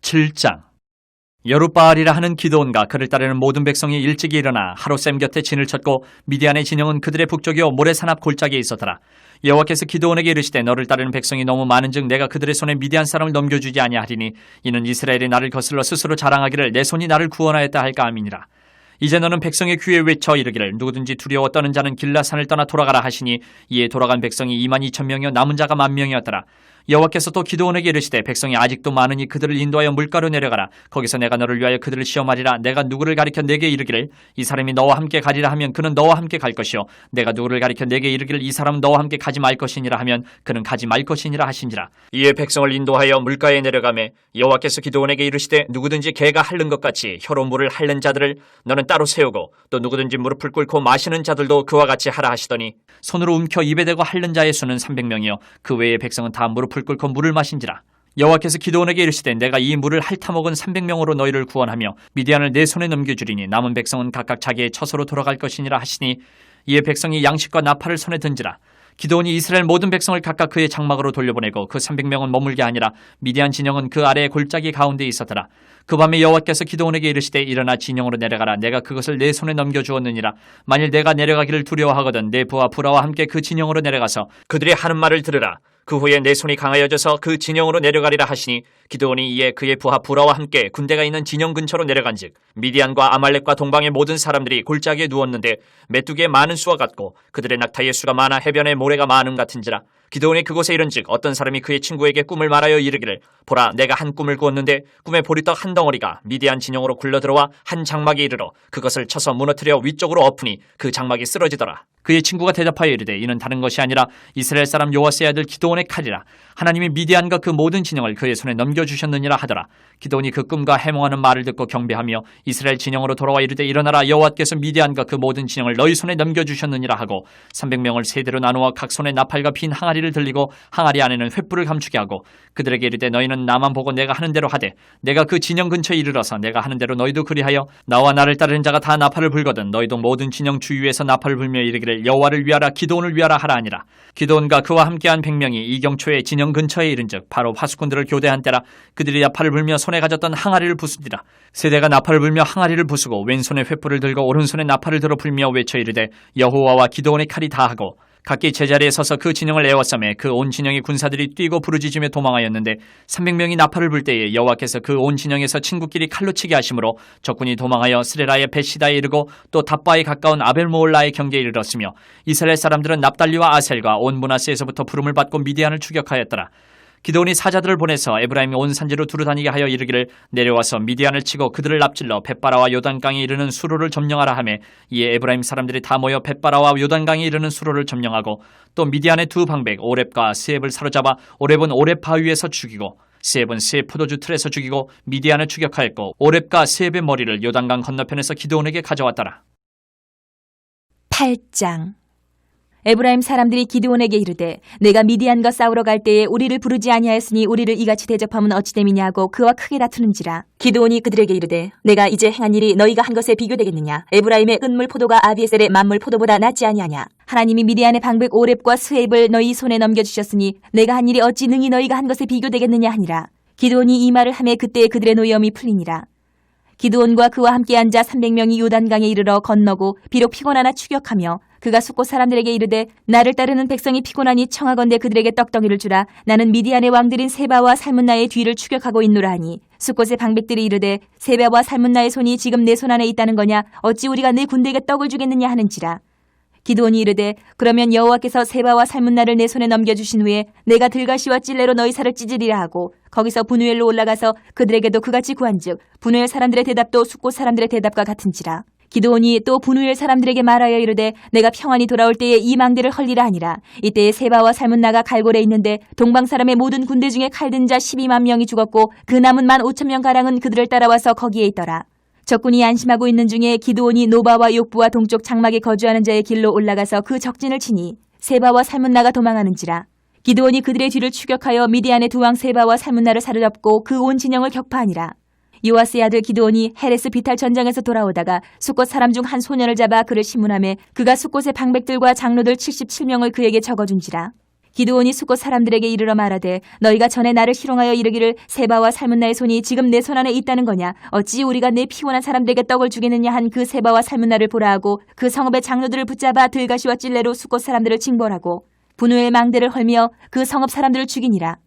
7장. 여룻바알이라 하는 기드온과 그를 따르는 모든 백성이 일찍이 일어나 하롯셈 곁에 진을 쳤고 미디안의 진영은 그들의 북쪽이요 모래산 앞 골짜기에 있었더라. 여호와께서 기드온에게 이르시되 너를 따르는 백성이 너무 많은즉 내가 그들의 손에 미디안 사람을 넘겨주지 아니하리니 이는 이스라엘이 나를 거슬러 스스로 자랑하기를 내 손이 나를 구원하였다 할까 함이니라. 이제 너는 백성의 귀에 외쳐 이르기를 누구든지 두려워 떠는 자는 길라산을 떠나 돌아가라 하시니 이에 돌아간 백성이 22,000명이요 남은 자가 10,000명이었더라. 여호와께서 또 기드온에게 이르시되 백성이 아직도 많으니 그들을 인도하여 물가로 내려가라. 거기서 내가 너를 위하여 그들을 시험하리라. 내가 누구를 가리켜 내게 이르기를 이 사람이 너와 함께 가리라 하면 그는 너와 함께 갈 것이요 내가 누구를 가리켜 내게 이르기를 이 사람은 너와 함께 가지 말 것이니라 하면 그는 가지 말 것이니라 하신지라. 이에 백성을 인도하여 물가에 내려가매 여호와께서 기드온에게 이르시되 누구든지 개가 핥는 것 같이 혀로 물을 핥는 자들을 너는 따로 세우고 또 누구든지 무릎을 꿇고 마시는 자들도 그와 같이 하라 하시더니 손으로 움켜 입에 대고 핥는 자의 수는 300명이요 그 외의 백성은 다 무릎을 꿇고 물을 마신지라. 여호와께서 기드온에게 이르시되 내가 이 물을 핥아먹은 300명으로 너희를 구원하며 미디안을 내 손에 넘겨주리니 남은 백성은 각각 자기의 처소로 돌아갈 것이니라 하시니 이에 백성이 양식과 나팔을 손에 든지라. 기드온이 이스라엘 모든 백성을 각각 그의 장막으로 돌려보내고 그 300명은 머물게 아니라 미디안 진영은 그 아래의 골짜기 가운데 있었더라. 그 밤에 여호와께서 기드온에게 이르시되 일어나 진영으로 내려가라. 내가 그것을 내 손에 넘겨주었느니라. 만일 내가 내려가기를 두려워하거든 내 부하 부라와 함께 그 진영으로 내려가서 그들이 하는 말을 들으라. 그 후에 내 손이 강하여져서 그 진영으로 내려가리라 하시니 기드온이 이에 그의 부하 부라와 함께 군대가 있는 진영 근처로 내려간즉 미디안과 아말렉과 동방의 모든 사람들이 골짜기에 누웠는데 메뚜기의 많은 수와 같고 그들의 낙타의 수가 많아 해변에 모래가 많음 같은지라. 기드온이 그곳에 이른즉 어떤 사람이 그의 친구에게 꿈을 말하여 이르기를 보라 내가 한 꿈을 꾸었는데 꿈에 보리떡 한 덩어리가 미디안 진영으로 굴러들어와 한 장막에 이르러 그것을 쳐서 무너뜨려 위쪽으로 엎으니 그 장막이 쓰러지더라. 그의 친구가 대답하여 이르되 이는 다른 것이 아니라 이스라엘 사람 요아스의 아들 기드온의 칼이라. 하나님이 미디안과 그 모든 진영을 그의 손에 넘겨주셨느니라 하더라. 기드온이 그 꿈과 해몽하는 말을 듣고 경배하며 이스라엘 진영으로 돌아와 이르되 일어나라 여호와께서 미디안과 그 모든 진영을 너희 손에 넘겨주셨느니라 하고 300명을 세대로 나누어 각 손에 나팔과 빈 항아리를 들리고 항아리 안에는 횃불을 감추게 하고 그들에게 이르되 너희는 나만 보고 내가 하는 대로 하되 내가 그 진영 근처에 이르러서 내가 하는 대로 너희도 그리하여 나와 나를 따르는 자가 다 나팔을 불거든 너희도 모든 진영 주위에서 나팔을 불며 이르기를 여호와를 위하라 기드온을 위하라 하라 하니라. 기드온과 그와 함께한 100명이 이경초에 진영 근처에 이른즉 바로 파수꾼들을 교대한 때라. 그들이 나팔을 불며 손에 가졌던 항아리를 부수니라. 세대가 나팔을 불며 항아리를 부수고 왼손에 횃불을 들고 오른손에 나팔을 들어 불며 외쳐 이르되 여호와와 기드온의 칼이 다하고 각기 제자리에 서서 그 진영을 에워싸매 그 온 진영의 군사들이 뛰고 부르짖으며 도망하였는데 300명이 나팔을 불 때에 여호와께서 그 온 진영에서 친구끼리 칼로 치게 하심으로 적군이 도망하여 스레라의 베시다에 이르고 또 답바에 가까운 아벨모올라의 경계에 이르렀으며 이스라엘 사람들은 납달리와 아셀과 온 므낫세에서부터 부름을 받고 미디안을 추격하였더라. 기드온이 사자들을 보내서 에브라임의 온 산지로 두루다니게 하여 이르기를 내려와서 미디안을 치고 그들을 납질러 벳바라와 요단강에 이르는 수로를 점령하라 하매 이에 에브라임 사람들이 다 모여 벳바라와 요단강에 이르는 수로를 점령하고 또 미디안의 두 방백 오렙과 스앱을 사로잡아 오렙은 오렙 바위에서 죽이고 스앱은 스앱 포도주 틀에서 죽이고 미디안을 추격하였고 오렙과 스앱의 머리를 요단강 건너편에서 기드온에게 가져왔더라. 8장. 에브라임 사람들이 기드온에게 이르되 내가 미디안과 싸우러 갈 때에 우리를 부르지 아니하였으니 우리를 이같이 대접하면 어찌 됨이냐 하고 그와 크게 다투는지라. 기드온이 그들에게 이르되 내가 이제 행한 일이 너희가 한 것에 비교되겠느냐. 에브라임의 끝물 포도가 아비에셀의 만물 포도보다 낫지 아니하냐. 하나님이 미디안의 방백 오렙과 스웨입을 너희 손에 넘겨주셨으니 내가 한 일이 어찌 능히 너희가 한 것에 비교되겠느냐 하니라. 기드온이 이 말을 하매 그때에 그들의 노여움이 풀리니라. 기드온과 그와 함께 앉아 300명이 요단강에 이르러 건너고 비록 피곤하나 추격하며 그가 숫곳 사람들에게 이르되 나를 따르는 백성이 피곤하니 청하건대 그들에게 떡덩이를 주라. 나는 미디안의 왕들인 세바와 살문나의 뒤를 추격하고 있노라 하니 숫곳의 방백들이 이르되 세바와 살문나의 손이 지금 내 손 안에 있다는 거냐? 어찌 우리가 내 군대에게 떡을 주겠느냐 하는지라. 기드온이 이르되 그러면 여호와께서 세바와 살문나를 내 손에 넘겨주신 후에 내가 들가시와 찔레로 너희 살을 찢으리라 하고 거기서 분우엘로 올라가서 그들에게도 그같이 구한즉 분우엘 사람들의 대답도 숫곳 사람들의 대답과 같은지라. 기드온이 또 분우엘 사람들에게 말하여 이르되 내가 평안히 돌아올 때에 이 망대를 헐리라 하니라. 이때에 세바와 살문나가 갈골에 있는데 동방 사람의 모든 군대 중에 칼든 자 12만 명이 죽었고 그 남은 15,000명 가량은 그들을 따라와서 거기에 있더라. 적군이 안심하고 있는 중에 기드온이 노바와 욕부와 동쪽 장막에 거주하는 자의 길로 올라가서 그 적진을 치니 세바와 살문나가 도망하는지라. 기드온이 그들의 뒤를 추격하여 미디안의 두 왕 세바와 살문나를 사로잡고 그 온 진영을 격파하니라. 요아스의 아들 기드온이 헤레스 비탈 전장에서 돌아오다가 숫곳 사람 중 한 소년을 잡아 그를 신문하매 그가 숫곳의 방백들과 장로들 77명을 그에게 적어준지라. 기드온이 숫곳 사람들에게 이르러 말하되 너희가 전에 나를 희롱하여 이르기를 세바와 살문나의 손이 지금 내 손 안에 있다는 거냐? 어찌 우리가 내 피곤한 사람들에게 떡을 주겠느냐 한 그 세바와 살문나를 보라 하고 그 성읍의 장로들을 붙잡아 들가시와 찔레로 숫곳 사람들을 징벌하고 분우엘 망대를 헐며 그 성읍 사람들을 죽이니라.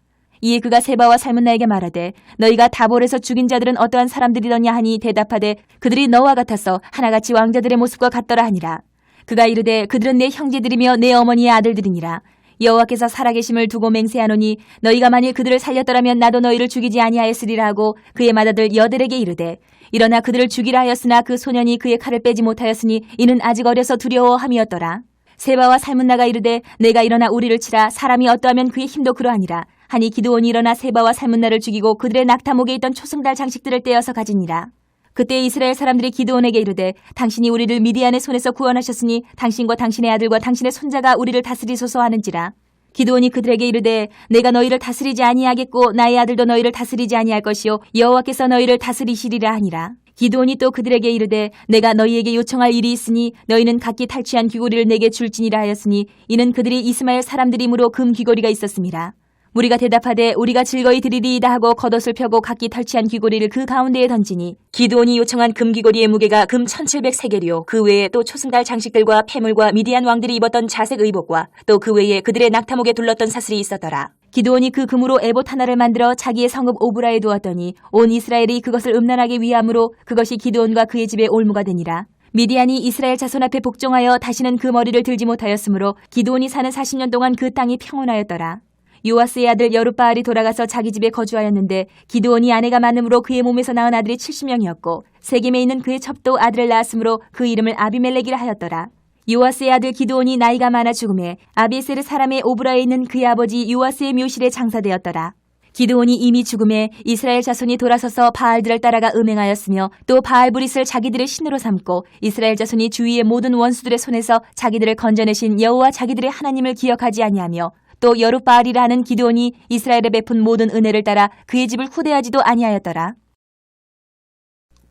이에 그가 세바와 살문나에게 말하되 너희가 다볼에서 죽인 자들은 어떠한 사람들이더냐 하니 대답하되 그들이 너와 같아서 하나같이 왕자들의 모습과 같더라 하니라. 그가 이르되 그들은 내 형제들이며 내 어머니의 아들들이니라. 여호와께서 살아계심을 두고 맹세하노니 너희가 만일 그들을 살렸더라면 나도 너희를 죽이지 아니하였으리라 하고 그의 맏아들 여델에게 이르되 일어나 그들을 죽이라 하였으나 그 소년이 그의 칼을 빼지 못하였으니 이는 아직 어려서 두려워함이었더라. 세바와 살문나가 이르되 내가 일어나 우리를 치라. 사람이 어떠하면 그의 힘도 그러하니라. 하니 기드온이 일어나 세바와 살문나를 죽이고 그들의 낙타목에 있던 초승달 장식들을 떼어서 가지니라. 그때 이스라엘 사람들이 기드온에게 이르되 당신이 우리를 미디안의 손에서 구원하셨으니 당신과 당신의 아들과 당신의 손자가 우리를 다스리소서 하는지라. 기드온이 그들에게 이르되 내가 너희를 다스리지 아니하겠고 나의 아들도 너희를 다스리지 아니할 것이요 여호와께서 너희를 다스리시리라 하니라. 기드온이 또 그들에게 이르되 내가 너희에게 요청할 일이 있으니 너희는 각기 탈취한 귀고리를 내게 줄지니라 하였으니 이는 그들이 이스마엘 사람들이므로 금 귀고리가 있었습니다. 무리가 대답하되 우리가 즐거이 드리리이다 하고 겉옷을 펴고 각기 탈취한 귀고리를 그 가운데에 던지니 기드온이 요청한 금 귀고리의 무게가 금 1700세겔이요 그 외에 또 초승달 장식들과 폐물과 미디안 왕들이 입었던 자색 의복과 또 그 외에 그들의 낙타목에 둘렀던 사슬이 있었더라. 기드온이 그 금으로 에봇 하나를 만들어 자기의 성읍 오브라에 두었더니 온 이스라엘이 그것을 음란하게 위함으로 그것이 기드온과 그의 집에 올무가 되니라. 미디안이 이스라엘 자손 앞에 복종하여 다시는 그 머리를 들지 못하였으므로 기드온이 사는 40년 동안 그 땅이 평온하였더라. 요아스의 아들 여룻바알이 돌아가서 자기 집에 거주하였는데 기드온이 아내가 많음으로 그의 몸에서 낳은 아들이 70명이었고 세겜에 있는 그의 첩도 아들을 낳았으므로 그 이름을 아비멜렉이라 하였더라. 요아스의 아들 기드온이 나이가 많아 죽음에 아비에세르 사람의 오브라에 있는 그의 아버지 요아스의 묘실에 장사되었더라. 기드온이 이미 죽음에 이스라엘 자손이 돌아서서 바알들을 따라가 음행하였으며 또 바알브릿을 자기들의 신으로 삼고 이스라엘 자손이 주위의 모든 원수들의 손에서 자기들을 건져내신 여호와 자기들의 하나님을 기억하지 아니하며 또 여룻바알이라 하는 기드온이 이스라엘에 베푼 모든 은혜를 따라 그의 집을 후대하지도 아니하였더라.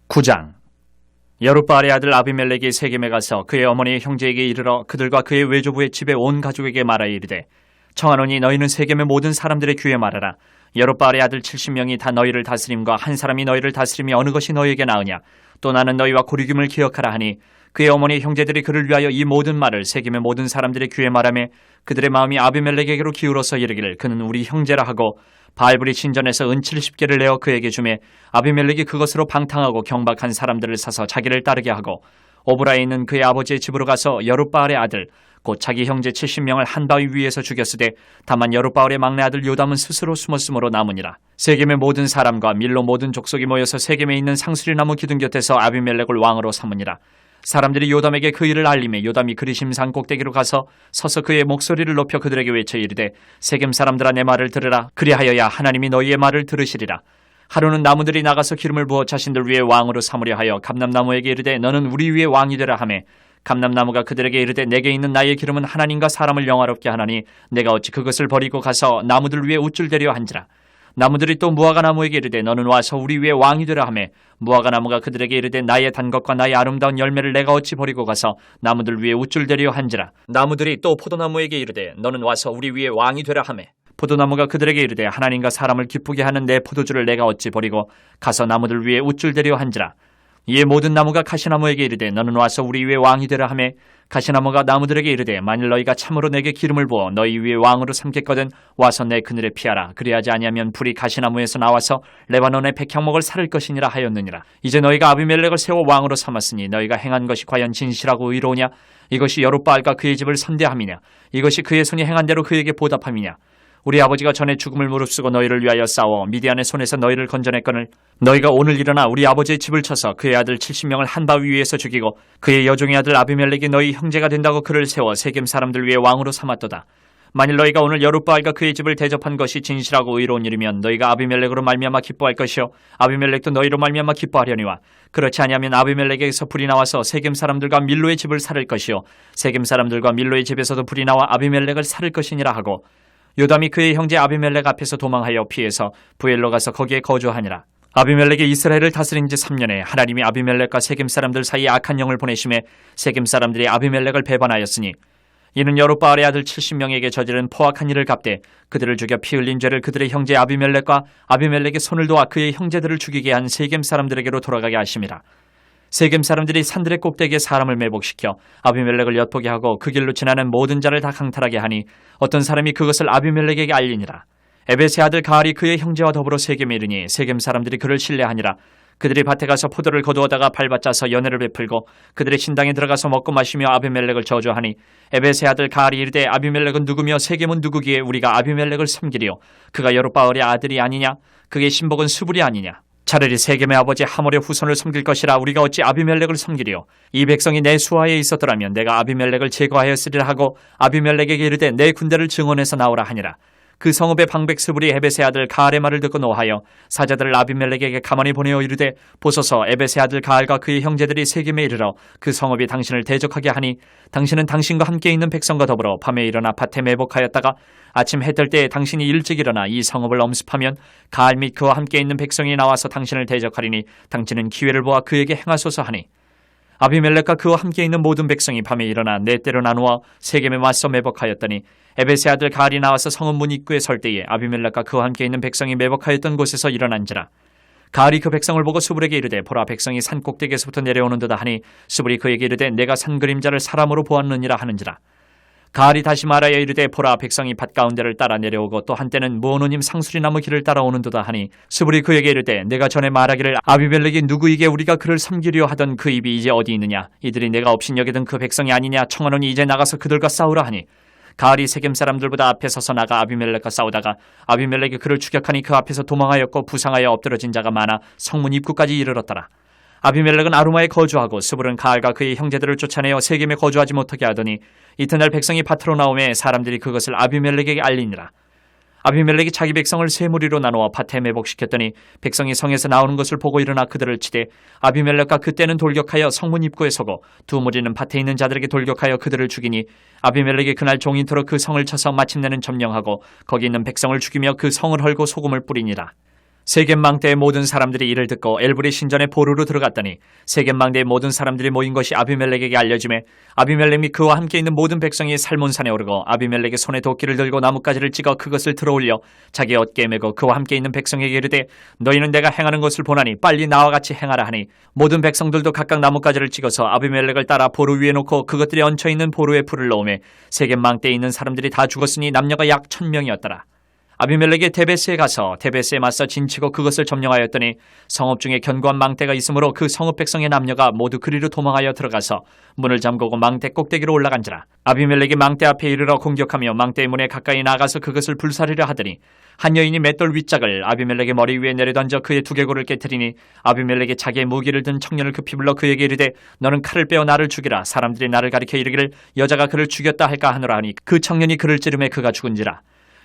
9장. 여룻바알의 아들 아비멜렉이 세겜에 가서 그의 어머니의 형제에게 이르러 그들과 그의 외조부의 집에 온 가족에게 말하여 이르되 청하노니 너희는 세겜의 모든 사람들의 귀에 말하라. 여룻바알의 아들 70명이 다 너희를 다스림과 한 사람이 너희를 다스림이 어느 것이 너희에게 나으냐. 또 나는 너희와 고리김을 기억하라 하니 그의 어머니 형제들이 그를 위하여 이 모든 말을 세겜의 모든 사람들의 귀에 말하며 그들의 마음이 아비멜렉에게로 기울어서 이르기를 그는 우리 형제라 하고 바알브릿 신전에서 은 70개를 내어 그에게 주매 아비멜렉이 그것으로 방탕하고 경박한 사람들을 사서 자기를 따르게 하고 오브라에 있는 그의 아버지의 집으로 가서 여룻바알의 아들 곧 자기 형제 70명을 한 바위 위에서 죽였으되 다만 여룻바알의 막내 아들 요담은 스스로 숨었으므로 남으니라. 세겜의 모든 사람과 밀로 모든 족속이 모여서 세겜에 있는 상수리나무 기둥 곁에서 아비멜렉을 왕으로 삼으니라. 사람들이 요담에게 그 일을 알림해 요담이 그리심산 꼭대기로 가서 서서 그의 목소리를 높여 그들에게 외쳐 이르되 세겜 사람들아 내 말을 들으라. 그리하여야 하나님이 너희의 말을 들으시리라. 하루는 나무들이 나가서 기름을 부어 자신들 위에 왕으로 삼으려 하여 감람나무에게 이르되 너는 우리 위에 왕이 되라 하매 감람나무가 그들에게 이르되 내게 있는 나의 기름은 하나님과 사람을 영화롭게 하나니 내가 어찌 그것을 버리고 가서 나무들 위에 우쭐대려 한지라. 나무들이 또 무화과 나무에게 이르되 너는 와서 우리 위에 왕이 되라 하매 무화과 나무가 그들에게 이르되 나의 단 것과 나의 아름다운 열매를 내가 어찌 버리고 가서 나무들 위에 우쭐대려 한지라. 나무들이 또 포도나무에게 이르되 너는 와서 우리 위에 왕이 되라 하매 포도나무가 그들에게 이르되 하나님과 사람을 기쁘게 하는 내 포도주를 내가 어찌 버리고 가서 나무들 위에 우쭐대려 한지라. 이에 모든 나무가 가시나무에게 이르되 너는 와서 우리 위에 왕이 되라 하매 가시나무가 나무들에게 이르되 만일 너희가 참으로 내게 기름을 부어 너희 위에 왕으로 삼겠거든 와서 내 그늘에 피하라. 그리하지 아니하면 불이 가시나무에서 나와서 레바논의 백향목을 살을 것이니라 하였느니라. 이제 너희가 아비멜렉을 세워 왕으로 삼았으니 너희가 행한 것이 과연 진실하고 의로우냐? 이것이 여룻바알과 그의 집을 선대함이냐? 이것이 그의 손이 행한 대로 그에게 보답함이냐? 우리 아버지가 전에 죽음을 무릅쓰고 너희를 위하여 싸워 미디안의 손에서 너희를 건져냈거늘 너희가 오늘 일어나 우리 아버지의 집을 쳐서 그의 아들 70명을 한 바위 위에서 죽이고 그의 여종의 아들 아비멜렉이 너희 형제가 된다고 그를 세워 세겜 사람들 위에 왕으로 삼았도다. 만일 너희가 오늘 여룻바알과 그의 집을 대접한 것이 진실하고 의로운 일이면 너희가 아비멜렉으로 말미암아 기뻐할 것이요 아비멜렉도 너희로 말미암아 기뻐하려니와 그렇지 아니하면 아비멜렉에게서 불이 나와서 세겜 사람들과 밀로의 집을 살을 것이요 세겜 사람들과 밀로의 집에서도 불이 나와 아비멜렉을 살을 것이니라 하고 요담이 그의 형제 아비멜렉 앞에서 도망하여 피해서 부엘로 가서 거기에 거주하니라. 아비멜렉이 이스라엘을 다스린 지 3년에 하나님이 아비멜렉과 세겜 사람들 사이에 악한 영을 보내심에 세겜 사람들이 아비멜렉을 배반하였으니 이는 여룻바알의 아들 70명에게 저지른 포악한 일을 갚되 그들을 죽여 피 흘린 죄를 그들의 형제 아비멜렉과 아비멜렉의 손을 도와 그의 형제들을 죽이게 한 세겜 사람들에게로 돌아가게 하심이라. 세겜 사람들이 산들의 꼭대기에 사람을 매복시켜 아비멜렉을 엿보게 하고 그 길로 지나는 모든 자를 다 강탈하게 하니 어떤 사람이 그것을 아비멜렉에게 알리니라. 에벳의 아들 가알이 그의 형제와 더불어 세겜에 이르니 세겜 사람들이 그를 신뢰하니라. 그들이 밭에 가서 포도를 거두어다가 밟아짜서 연회를 베풀고 그들의 신당에 들어가서 먹고 마시며 아비멜렉을 저주하니 에벳의 아들 가알이 이르되 아비멜렉은 누구며 세겜은 누구기에 우리가 아비멜렉을 섬기리요 그가 여룻바알의 아들이 아니냐 그의 신복은 수불이 아니냐 차라리 세겜의 아버지 하몰의 후손을 섬길 것이라 우리가 어찌 아비멜렉을 섬기리요 이 백성이 내 수하에 있었더라면 내가 아비멜렉을 제거하였으리라 하고 아비멜렉에게 이르되 내 군대를 증원해서 나오라 하니라. 그 성읍의 방백 스불이 에벳의 아들 가알의 말을 듣고 노하여 사자들을 아비멜렉에게 가만히 보내어 이르되 보소서 에벳의 아들 가알과 그의 형제들이 세겜에 이르러 그 성읍이 당신을 대적하게 하니 당신은 당신과 함께 있는 백성과 더불어 밤에 일어나 밭에 매복하였다가 아침 해 뜰 때에 당신이 일찍 일어나 이 성읍을 엄습하면 가알 및 그와 함께 있는 백성이 나와서 당신을 대적하리니 당신은 기회를 보아 그에게 행하소서 하니 아비멜렉과 그와 함께 있는 모든 백성이 밤에 일어나 네 때로 나누어 세겜에 맞서 매복하였더니 에벳의 아들 가알이 나와서 성읍 문 입구에 설 때에 아비멜렉과 그와 함께 있는 백성이 매복하였던 곳에서 일어난지라. 가알이 그 백성을 보고 수불에게 이르되 보라 백성이 산 꼭대기에서부터 내려오는도다 하니 수불이 그에게 이르되 내가 산 그림자를 사람으로 보았느니라 하는지라. 가알이 다시 말하여 이르되 보라 백성이 밭 가운데를 따라 내려오고 또 한때는 무오노님 상수리나무 길을 따라오는도다 하니 수불이 그에게 이르되 내가 전에 말하기를 아비멜렉이 누구이게 우리가 그를 섬기려 하던 그 입이 이제 어디 있느냐 이들이 내가 업신여기던 그 백성이 아니냐 청하노니 이제 나가서 그들과 싸우라 하니 가알이 세겜 사람들보다 앞에 서서 나가 아비멜렉과 싸우다가 아비멜렉이 그를 추격하니 그 앞에서 도망하였고 부상하여 엎드러진 자가 많아 성문 입구까지 이르렀더라. 아비멜렉은 아루마에 거주하고 스불은 가알과 그의 형제들을 쫓아내어 세겜에 거주하지 못하게 하더니 이튿날 백성이 밭으로 나오매 사람들이 그것을 아비멜렉에게 알리니라. 아비멜렉이 자기 백성을 세 무리로 나누어 밭에 매복시켰더니 백성이 성에서 나오는 것을 보고 일어나 그들을 치되 아비멜렉과 그때는 돌격하여 성문 입구에 서고 두 무리는 밭에 있는 자들에게 돌격하여 그들을 죽이니 아비멜렉이 그날 종인토록 그 성을 쳐서 마침내는 점령하고 거기 있는 백성을 죽이며 그 성을 헐고 소금을 뿌리니라. 세겜 망대의 모든 사람들이 이를 듣고 엘브리 신전의 보루로 들어갔더니 세겜 망대의 모든 사람들이 모인 것이 아비멜렉에게 알려지매 아비멜렉 및 그와 함께 있는 모든 백성이 살몬산에 오르고 아비멜렉의 손에 도끼를 들고 나뭇가지를 찍어 그것을 들어올려 자기 어깨에 메고 그와 함께 있는 백성에게 이르되 너희는 내가 행하는 것을 보나니 빨리 나와 같이 행하라 하니 모든 백성들도 각각 나뭇가지를 찍어서 아비멜렉을 따라 보루 위에 놓고 그것들이 얹혀있는 보루에 불을 넣으매 세겜 망대에 있는 사람들이 다 죽었으니 남녀가 약 1000명이었더라. 아비멜렉이 데베스에 가서 데베스에 맞서 진치고 그것을 점령하였더니 성읍 중에 견고한 망대가 있으므로 그 성읍 백성의 남녀가 모두 그리로 도망하여 들어가서 문을 잠그고 망대 꼭대기로 올라간지라. 아비멜렉이 망대 앞에 이르러 공격하며 망대의 문에 가까이 나가서 그것을 불사르려 하더니 한 여인이 맷돌 윗짝을 아비멜렉의 머리 위에 내려던져 그의 두개골을 깨트리니 아비멜렉이 자기의 무기를 든 청년을 급히 불러 그에게 이르되 너는 칼을 빼어 나를 죽이라. 사람들이 나를 가리켜 이르기를 여자가 그를 죽였다 할까 하노라 하니 그 청년이 그를 찌르매 그가 죽은지라.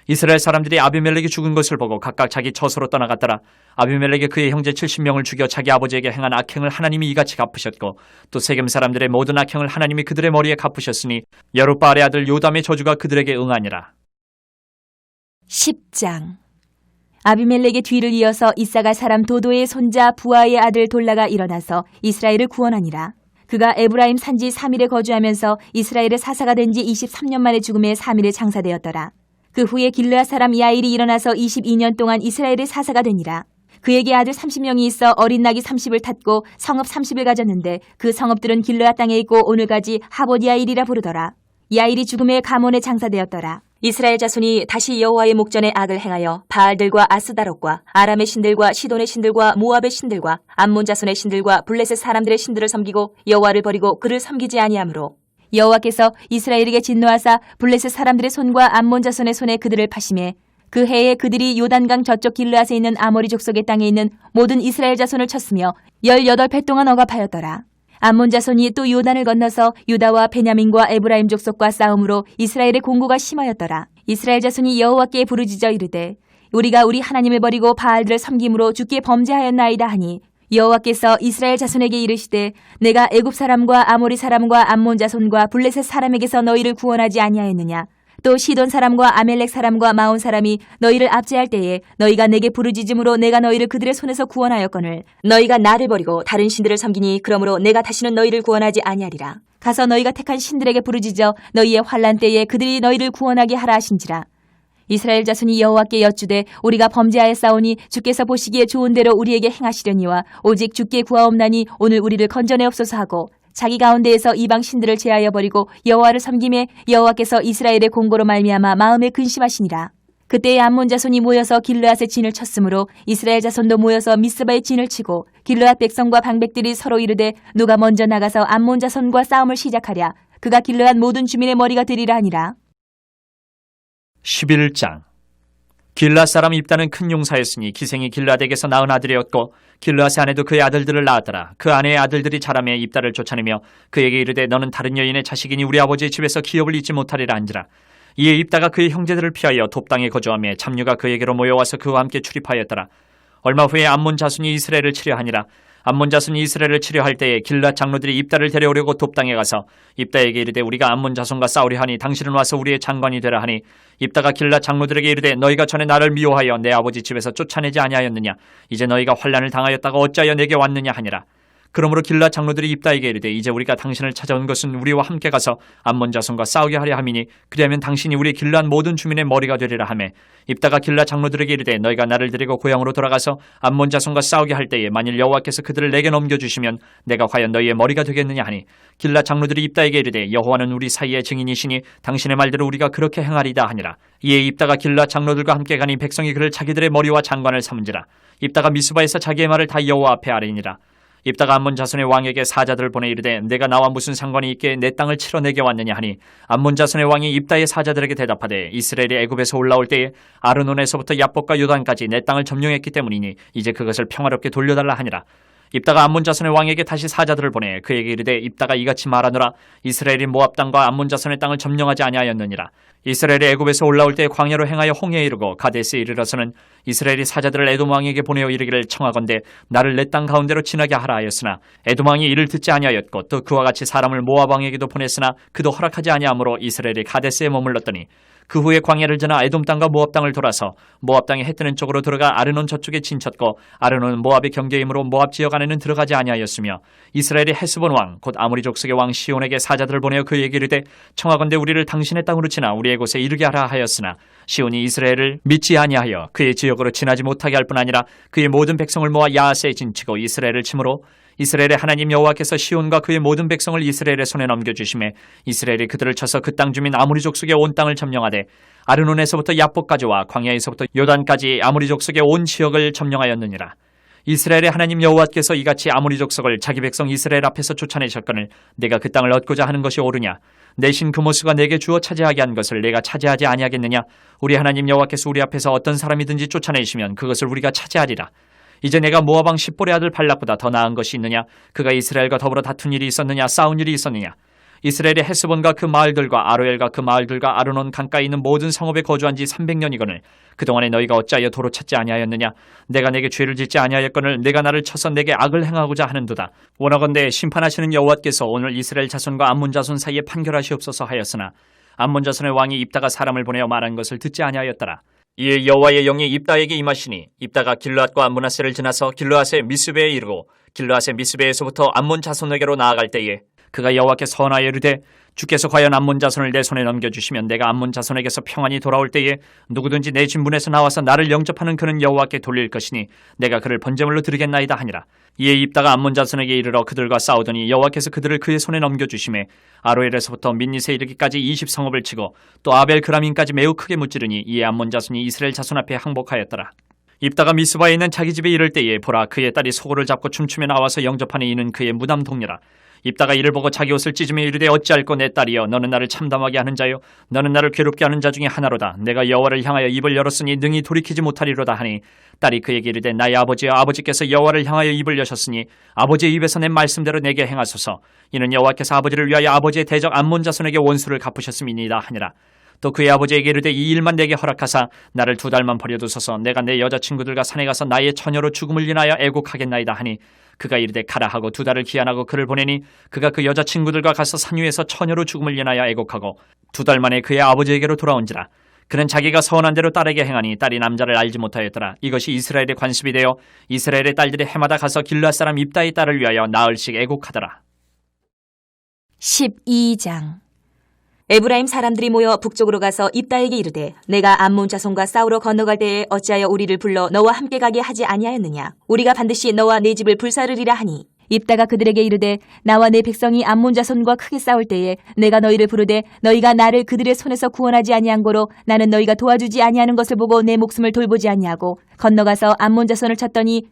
이스라엘 사람들이 아비멜렉이 죽은 것을 보고 각각 자기 처소로 떠나갔더라. 아비멜렉이 그의 형제 70명을 죽여 자기 아버지에게 행한 악행을 하나님이 이같이 갚으셨고 또 세겜 사람들의 모든 악행을 하나님이 그들의 머리에 갚으셨으니 여룻바알의 아들 요담의 저주가 그들에게 응하니라. 10장. 아비멜렉의 뒤를 이어서 이사갈 사람 도도의 손자 부하의 아들 돌라가 일어나서 이스라엘을 구원하니라. 그가 에브라임 산지 3일에 거주하면서 이스라엘의 사사가 된 지 23년 만에 죽음에 3일에 장사되었더라. 그 후에 길르앗 사람 야일이 일어나서 22년 동안 이스라엘의 사사가 되니라. 그에게 아들 30명이 있어 어린 낙이 30을 탔고 성읍 30을 가졌는데 그 성읍들은 길르앗 땅에 있고 오늘까지 하보디아일이라 부르더라. 야일이 죽음의 가문에 장사되었더라. 이스라엘 자손이 다시 여호와의 목전에 악을 행하여 바알들과 아스다롯과 아람의 신들과 시돈의 신들과 모압의 신들과 암몬 자손의 신들과 블레셋 사람들의 신들을 섬기고 여호와를 버리고 그를 섬기지 아니하므로 여호와께서 이스라엘에게 진노하사 블레셋 사람들의 손과 암몬 자손의 손에 그들을 파심해 그 해에 그들이 요단강 저쪽 길르앗에 있는 아모리 족속의 땅에 있는 모든 이스라엘 자손을 쳤으며 18배 동안 억압하였더라. 암몬 자손이 또 요단을 건너서 유다와 베냐민과 에브라임 족속과 싸움으로 이스라엘의 공고가 심하였더라. 이스라엘 자손이 여호와께 부르짖어 이르되 우리가 우리 하나님을 버리고 바알들을 섬김으로 주께 범죄하였나이다 하니 여호와께서 이스라엘 자손에게 이르시되 내가 애굽 사람과 아모리 사람과 암몬 자손과 블레셋 사람에게서 너희를 구원하지 아니하였느냐. 또 시돈 사람과 아멜렉 사람과 마온 사람이 너희를 압제할 때에 너희가 내게 부르짖음으로 내가 너희를 그들의 손에서 구원하였거늘 너희가 나를 버리고 다른 신들을 섬기니 그러므로 내가 다시는 너희를 구원하지 아니하리라. 가서 너희가 택한 신들에게 부르짖어 너희의 환난 때에 그들이 너희를 구원하게 하라 하신지라. 이스라엘 자손이 여호와께 여쭈되 우리가 범죄하였사오니 주께서 보시기에 좋은 대로 우리에게 행하시려니와 오직 주께 구하옵나니 오늘 우리를 건져내옵소서 하고 자기 가운데에서 이방 신들을 제하여 버리고 여호와를 섬김에 여호와께서 이스라엘의 공고로 말미암아 마음에 근심하시니라. 그때에 암몬 자손이 모여서 길르앗의 진을 쳤으므로 이스라엘 자손도 모여서 미스바의 진을 치고 길르앗 백성과 방백들이 서로 이르되 누가 먼저 나가서 암몬 자손과 싸움을 시작하랴. 그가 길르앗 모든 주민의 머리가 되리라 하니라. 11장. 길르앗 사람 입다는 큰 용사였으니 기생이 길르앗에게서 낳은 아들이었고 길르앗의 아내도 그의 아들들을 낳았더라. 그 아내의 아들들이 자라매 입다를 쫓아내며 그에게 이르되 너는 다른 여인의 자식이니 우리 아버지의 집에서 기업을 잊지 못하리라 한지라. 이에 입다가 그의 형제들을 피하여 돕당에 거주하며 잡류가 그에게로 모여와서 그와 함께 출입하였더라. 얼마 후에 암몬 자손이 이스라엘을 치려하니라. 암몬 자손이 이스라엘을 치려할 때에 길르앗 장로들이 입다를 데려오려고 돕당에 가서 입다에게 이르되 우리가 암몬 자손과 싸우려 하니 당신은 와서 우리의 장관이 되라 하니 입다가 길르앗 장로들에게 이르되 너희가 전에 나를 미워하여 내 아버지 집에서 쫓아내지 아니하였느냐. 이제 너희가 환난을 당하였다가 어찌하여 내게 왔느냐 하니라. 그러므로 길르앗 장로들이 입다에게 이르되 이제 우리가 당신을 찾아온 것은 우리와 함께 가서 암몬 자손과 싸우게 하려 함이니 그리하면 당신이 우리 길르앗 모든 주민의 머리가 되리라 하매 입다가 길르앗 장로들에게 이르되 너희가 나를 데리고 고향으로 돌아가서 암몬 자손과 싸우게 할 때에 만일 여호와께서 그들을 내게 넘겨주시면 내가 과연 너희의 머리가 되겠느냐 하니 길르앗 장로들이 입다에게 이르되 여호와는 우리 사이의 증인이시니 당신의 말대로 우리가 그렇게 행하리다 하니라. 이에 입다가 길르앗 장로들과 함께 가니 백성이 그를 자기들의 머리와 장관을 삼은지라. 입다가 미스바에서 자기의 말을 다 여호와 앞에 아뢰니라. 입다가 암몬 자손의 왕에게 사자들을 보내 이르되 내가 나와 무슨 상관이 있게 내 땅을 치러 내게 왔느냐 하니 암몬 자손의 왕이 입다의 사자들에게 대답하되 이스라엘이 애굽에서 올라올 때에 아르논에서부터 야복과 요단까지 내 땅을 점령했기 때문이니 이제 그것을 평화롭게 돌려달라 하니라. 입다가 암몬 자손의 왕에게 다시 사자들을 보내 그에게 이르되 입다가 이같이 말하노라. 이스라엘이 모압 땅과 암몬 자손의 땅을 점령하지 아니하였느니라. 이스라엘이 애굽에서 올라올 때 광야로 행하여 홍해에 이르고 가데스에 이르러서는 이스라엘이 사자들을 에돔 왕에게 보내어 이르기를 청하건대 나를 내 땅 가운데로 지나게 하라 하였으나 에돔 왕이 이를 듣지 아니하였고 또 그와 같이 사람을 모압 왕에게도 보냈으나 그도 허락하지 아니하므로 이스라엘이 가데스에 머물렀더니 그 후에 광야를 지나 에돔 땅과 모압 땅을 돌아서 모압 땅의 해 뜨는 쪽으로 들어가 아르논 저쪽에 진쳤고 아르논은 모압의 경계이므로 모압 지역 안에는 들어가지 아니하였으며 이스라엘의 헤스본 왕 곧 아모리 족속의 왕 시온에게 사자들을 보내어 그에게 이르되 청하건대 우리를 당신의 땅으로 지나 우리의 곳에 이르게 하라 하였으나 시온이 이스라엘을 믿지 아니하여 그의 지역으로 지나지 못하게 할 뿐 아니라 그의 모든 백성을 모아 야하스에 진치고 이스라엘을 치므로 이스라엘의 하나님 여호와께서 시온과 그의 모든 백성을 이스라엘의 손에 넘겨주심에 이스라엘이 그들을 쳐서 그 땅 주민 아모리 족속의 온 땅을 점령하되 아르논에서부터 야복까지와 광야에서부터 요단까지 아모리 족속의 온 지역을 점령하였느니라. 이스라엘의 하나님 여호와께서 이같이 아모리 족속을 자기 백성 이스라엘 앞에서 쫓아내셨거늘 내가 그 땅을 얻고자 하는 것이 옳으냐. 내 신 그모스가 내게 주어 차지하게 한 것을 내가 차지하지 아니하겠느냐. 우리 하나님 여호와께서 우리 앞에서 어떤 사람이든지 쫓아내시면 그것을 우리가 차지하리라. 이제 내가 모압 왕 십볼의 아들 발락보다 더 나은 것이 있느냐. 그가 이스라엘과 더불어 다툰 일이 있었느냐. 싸운 일이 있었느냐. 이스라엘의 헤스본과 그 마을들과 아로엘과 그 마을들과 아르논 강가에 있는 모든 성읍에 거주한 지 300년이거늘 그동안에 너희가 어찌하여 도로 찾지 아니하였느냐. 내가 내게 죄를 짓지 아니하였거늘 내가 나를 쳐서 내게 악을 행하고자 하는도다. 원하건대 심판하시는 여호와께서 오늘 이스라엘 자손과 암몬 자손 사이에 판결하시옵소서 하였으나 암몬 자손의 왕이 입다가 사람을 보내어 말한 것을 듣지 아니하였더라. 이에 여호와의 영이 입다에게 임하시니 입다가 길르앗과 므낫세를 지나서 길르앗의 미스베에 이르고 길르앗의 미스베에서부터 암몬 자손에게로 나아갈 때에 그가 여호와께 선하여 이르되 주께서 과연 암몬 자손을 내 손에 넘겨주시면 내가 암몬 자손에게서 평안히 돌아올 때에 누구든지 내 진분에서 나와서 나를 영접하는 그는 여호와께 돌릴 것이니 내가 그를 번제물로 드리겠나이다 하니라. 이에 입다가 암몬 자손에게 이르러 그들과 싸우더니 여호와께서 그들을 그의 손에 넘겨주심에 아로엘에서부터 민니세 이르기까지 20성읍을 치고 또 아벨 그라민까지 매우 크게 무찌르니 이에 암몬 자손이 이스라엘 자손 앞에 항복하였더라. 입다가 미스바에 있는 자기 집에 이를 때에 보라 그의 딸이 소고를 잡고 춤추며 나와서 영접하니 이는 그의 무담 동료라. 입다가 이를 보고 자기 옷을 찢으며 이르되 어찌할꼬 내 딸이여 너는 나를 참담하게 하는 자요 너는 나를 괴롭게 하는 자 중에 하나로다. 내가 여호와를 향하여 입을 열었으니 능히 돌이키지 못하리로다 하니 딸이 그에게 이르되 나의 아버지여 아버지께서 여호와를 향하여 입을 여셨으니 아버지의 입에서 낸 말씀대로 내게 행하소서. 이는 여호와께서 아버지를 위하여 아버지의 대적 암몬 자손에게 원수를 갚으셨음이니이다 하니라. 또 그의 아버지에게 이르되 이 일만 내게 허락하사 나를 2달만 버려두소서. 내가 내 여자친구들과 산에 가서 나의 처녀로 죽음을 인하여 애곡하겠나이다 하니 그가 이르되 가라 하고 2달을 기한하고 그를 보내니 그가 그 여자친구들과 가서 산 위에서 처녀로 죽음을 인하여 애곡하고 2달 만에 그의 아버지에게로 돌아온지라. 그는 자기가 서원한 대로 딸에게 행하니 딸이 남자를 알지 못하였더라. 이것이 이스라엘의 관습이 되어 이스라엘의 딸들이 해마다 가서 길르앗 사람 입다의 딸을 위하여 나흘씩 애곡하더라. 12장. 에브라임 사람들이 모여 북쪽으로 가서 입다에게 이르되 내가 암몬 자손과 싸우러 건너갈 때에 어찌하여 우리를 불러 너와 함께 가게 하지 아니하였느냐. 우리가 반드시 너와 내 집을 불사르리라 하니 입다가 그들에게 이르되 나와 내 백성이 암몬 자손과 크게 싸울 때에 내가 너희를 부르되 너희가 나를 그들의 손에서 구원하지 아니한 고로 나는 너희가 도와주지 아니하는 것을 보고 내 목숨을 돌보지 아니하고 건너가서 암몬 자손을 쳤더니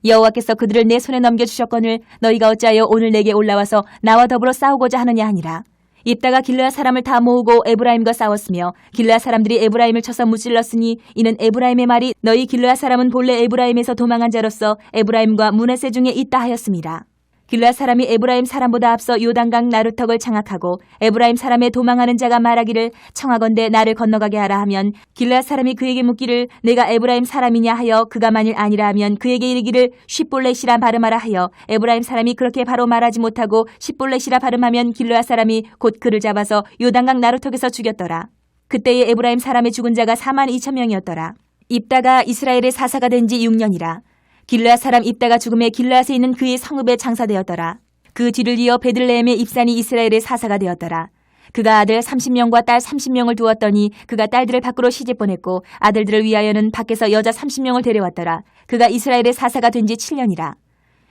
여호와께서 그들을 내 손에 넘겨주셨거늘 너희가 어찌하여 오늘 내게 올라와서 나와 더불어 싸우고자 하느냐 하니라. 입다가 길르앗 사람을 다 모으고 에브라임과 싸웠으며 길르앗 사람들이 에브라임을 쳐서 무찔렀으니 이는 에브라임의 말이 너희 길르앗 사람은 본래 에브라임에서 도망한 자로서 에브라임과 므낫세 중에 있다 하였습니다. 길르앗 사람이 에브라임 사람보다 앞서 요단강 나루턱을 장악하고 에브라임 사람의 도망하는 자가 말하기를 청하건대 나를 건너가게 하라 하면 길르앗 사람이 그에게 묻기를 내가 에브라임 사람이냐 하여 그가 만일 아니라 하면 그에게 이르기를 쉿볼렛이라 발음하라 하여 에브라임 사람이 그렇게 바로 말하지 못하고 쉿볼렛이라 발음하면 길르앗 사람이 곧 그를 잡아서 요단강 나루턱에서 죽였더라. 그때에 에브라임 사람의 죽은 자가 42,000명이었더라. 입다가 이스라엘의 사사가 된 지 6년이라. 길르앗 사람 입다가 죽음에 길르앗에 있는 그의 성읍에 장사되었더라. 그 뒤를 이어 베들레헴의 입산이 이스라엘의 사사가 되었더라. 그가 아들 30명과 딸 30명을 두었더니 그가 딸들을 밖으로 시집 보냈고 아들들을 위하여는 밖에서 여자 30명을 데려왔더라. 그가 이스라엘의 사사가 된 지 7년이라.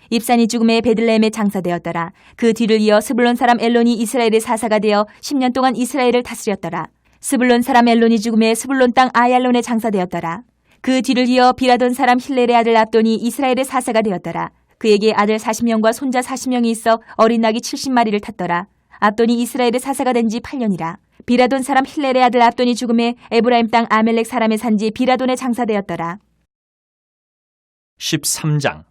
입산이 죽음에 베들레헴에 장사되었더라. 그 뒤를 이어 스불론 사람 엘론이 이스라엘의 사사가 되어 10년 동안 이스라엘을 다스렸더라. 스불론 사람 엘론이 죽음에 스불론 땅 아얄론에 장사되었더라. 그 뒤를 이어 비라돈 사람 힐렐의 아들 압돈이 이스라엘의 사사가 되었더라. 그에게 아들 40명과 손자 40명이 있어 어린 낙이 70마리를 탔더라. 압돈이 이스라엘의 사사가 된 지 8년이라. 비라돈 사람 힐렐의 아들 압돈이 죽음에 에브라임 땅 아멜렉 사람의 산지 비라돈에 장사되었더라. 13장.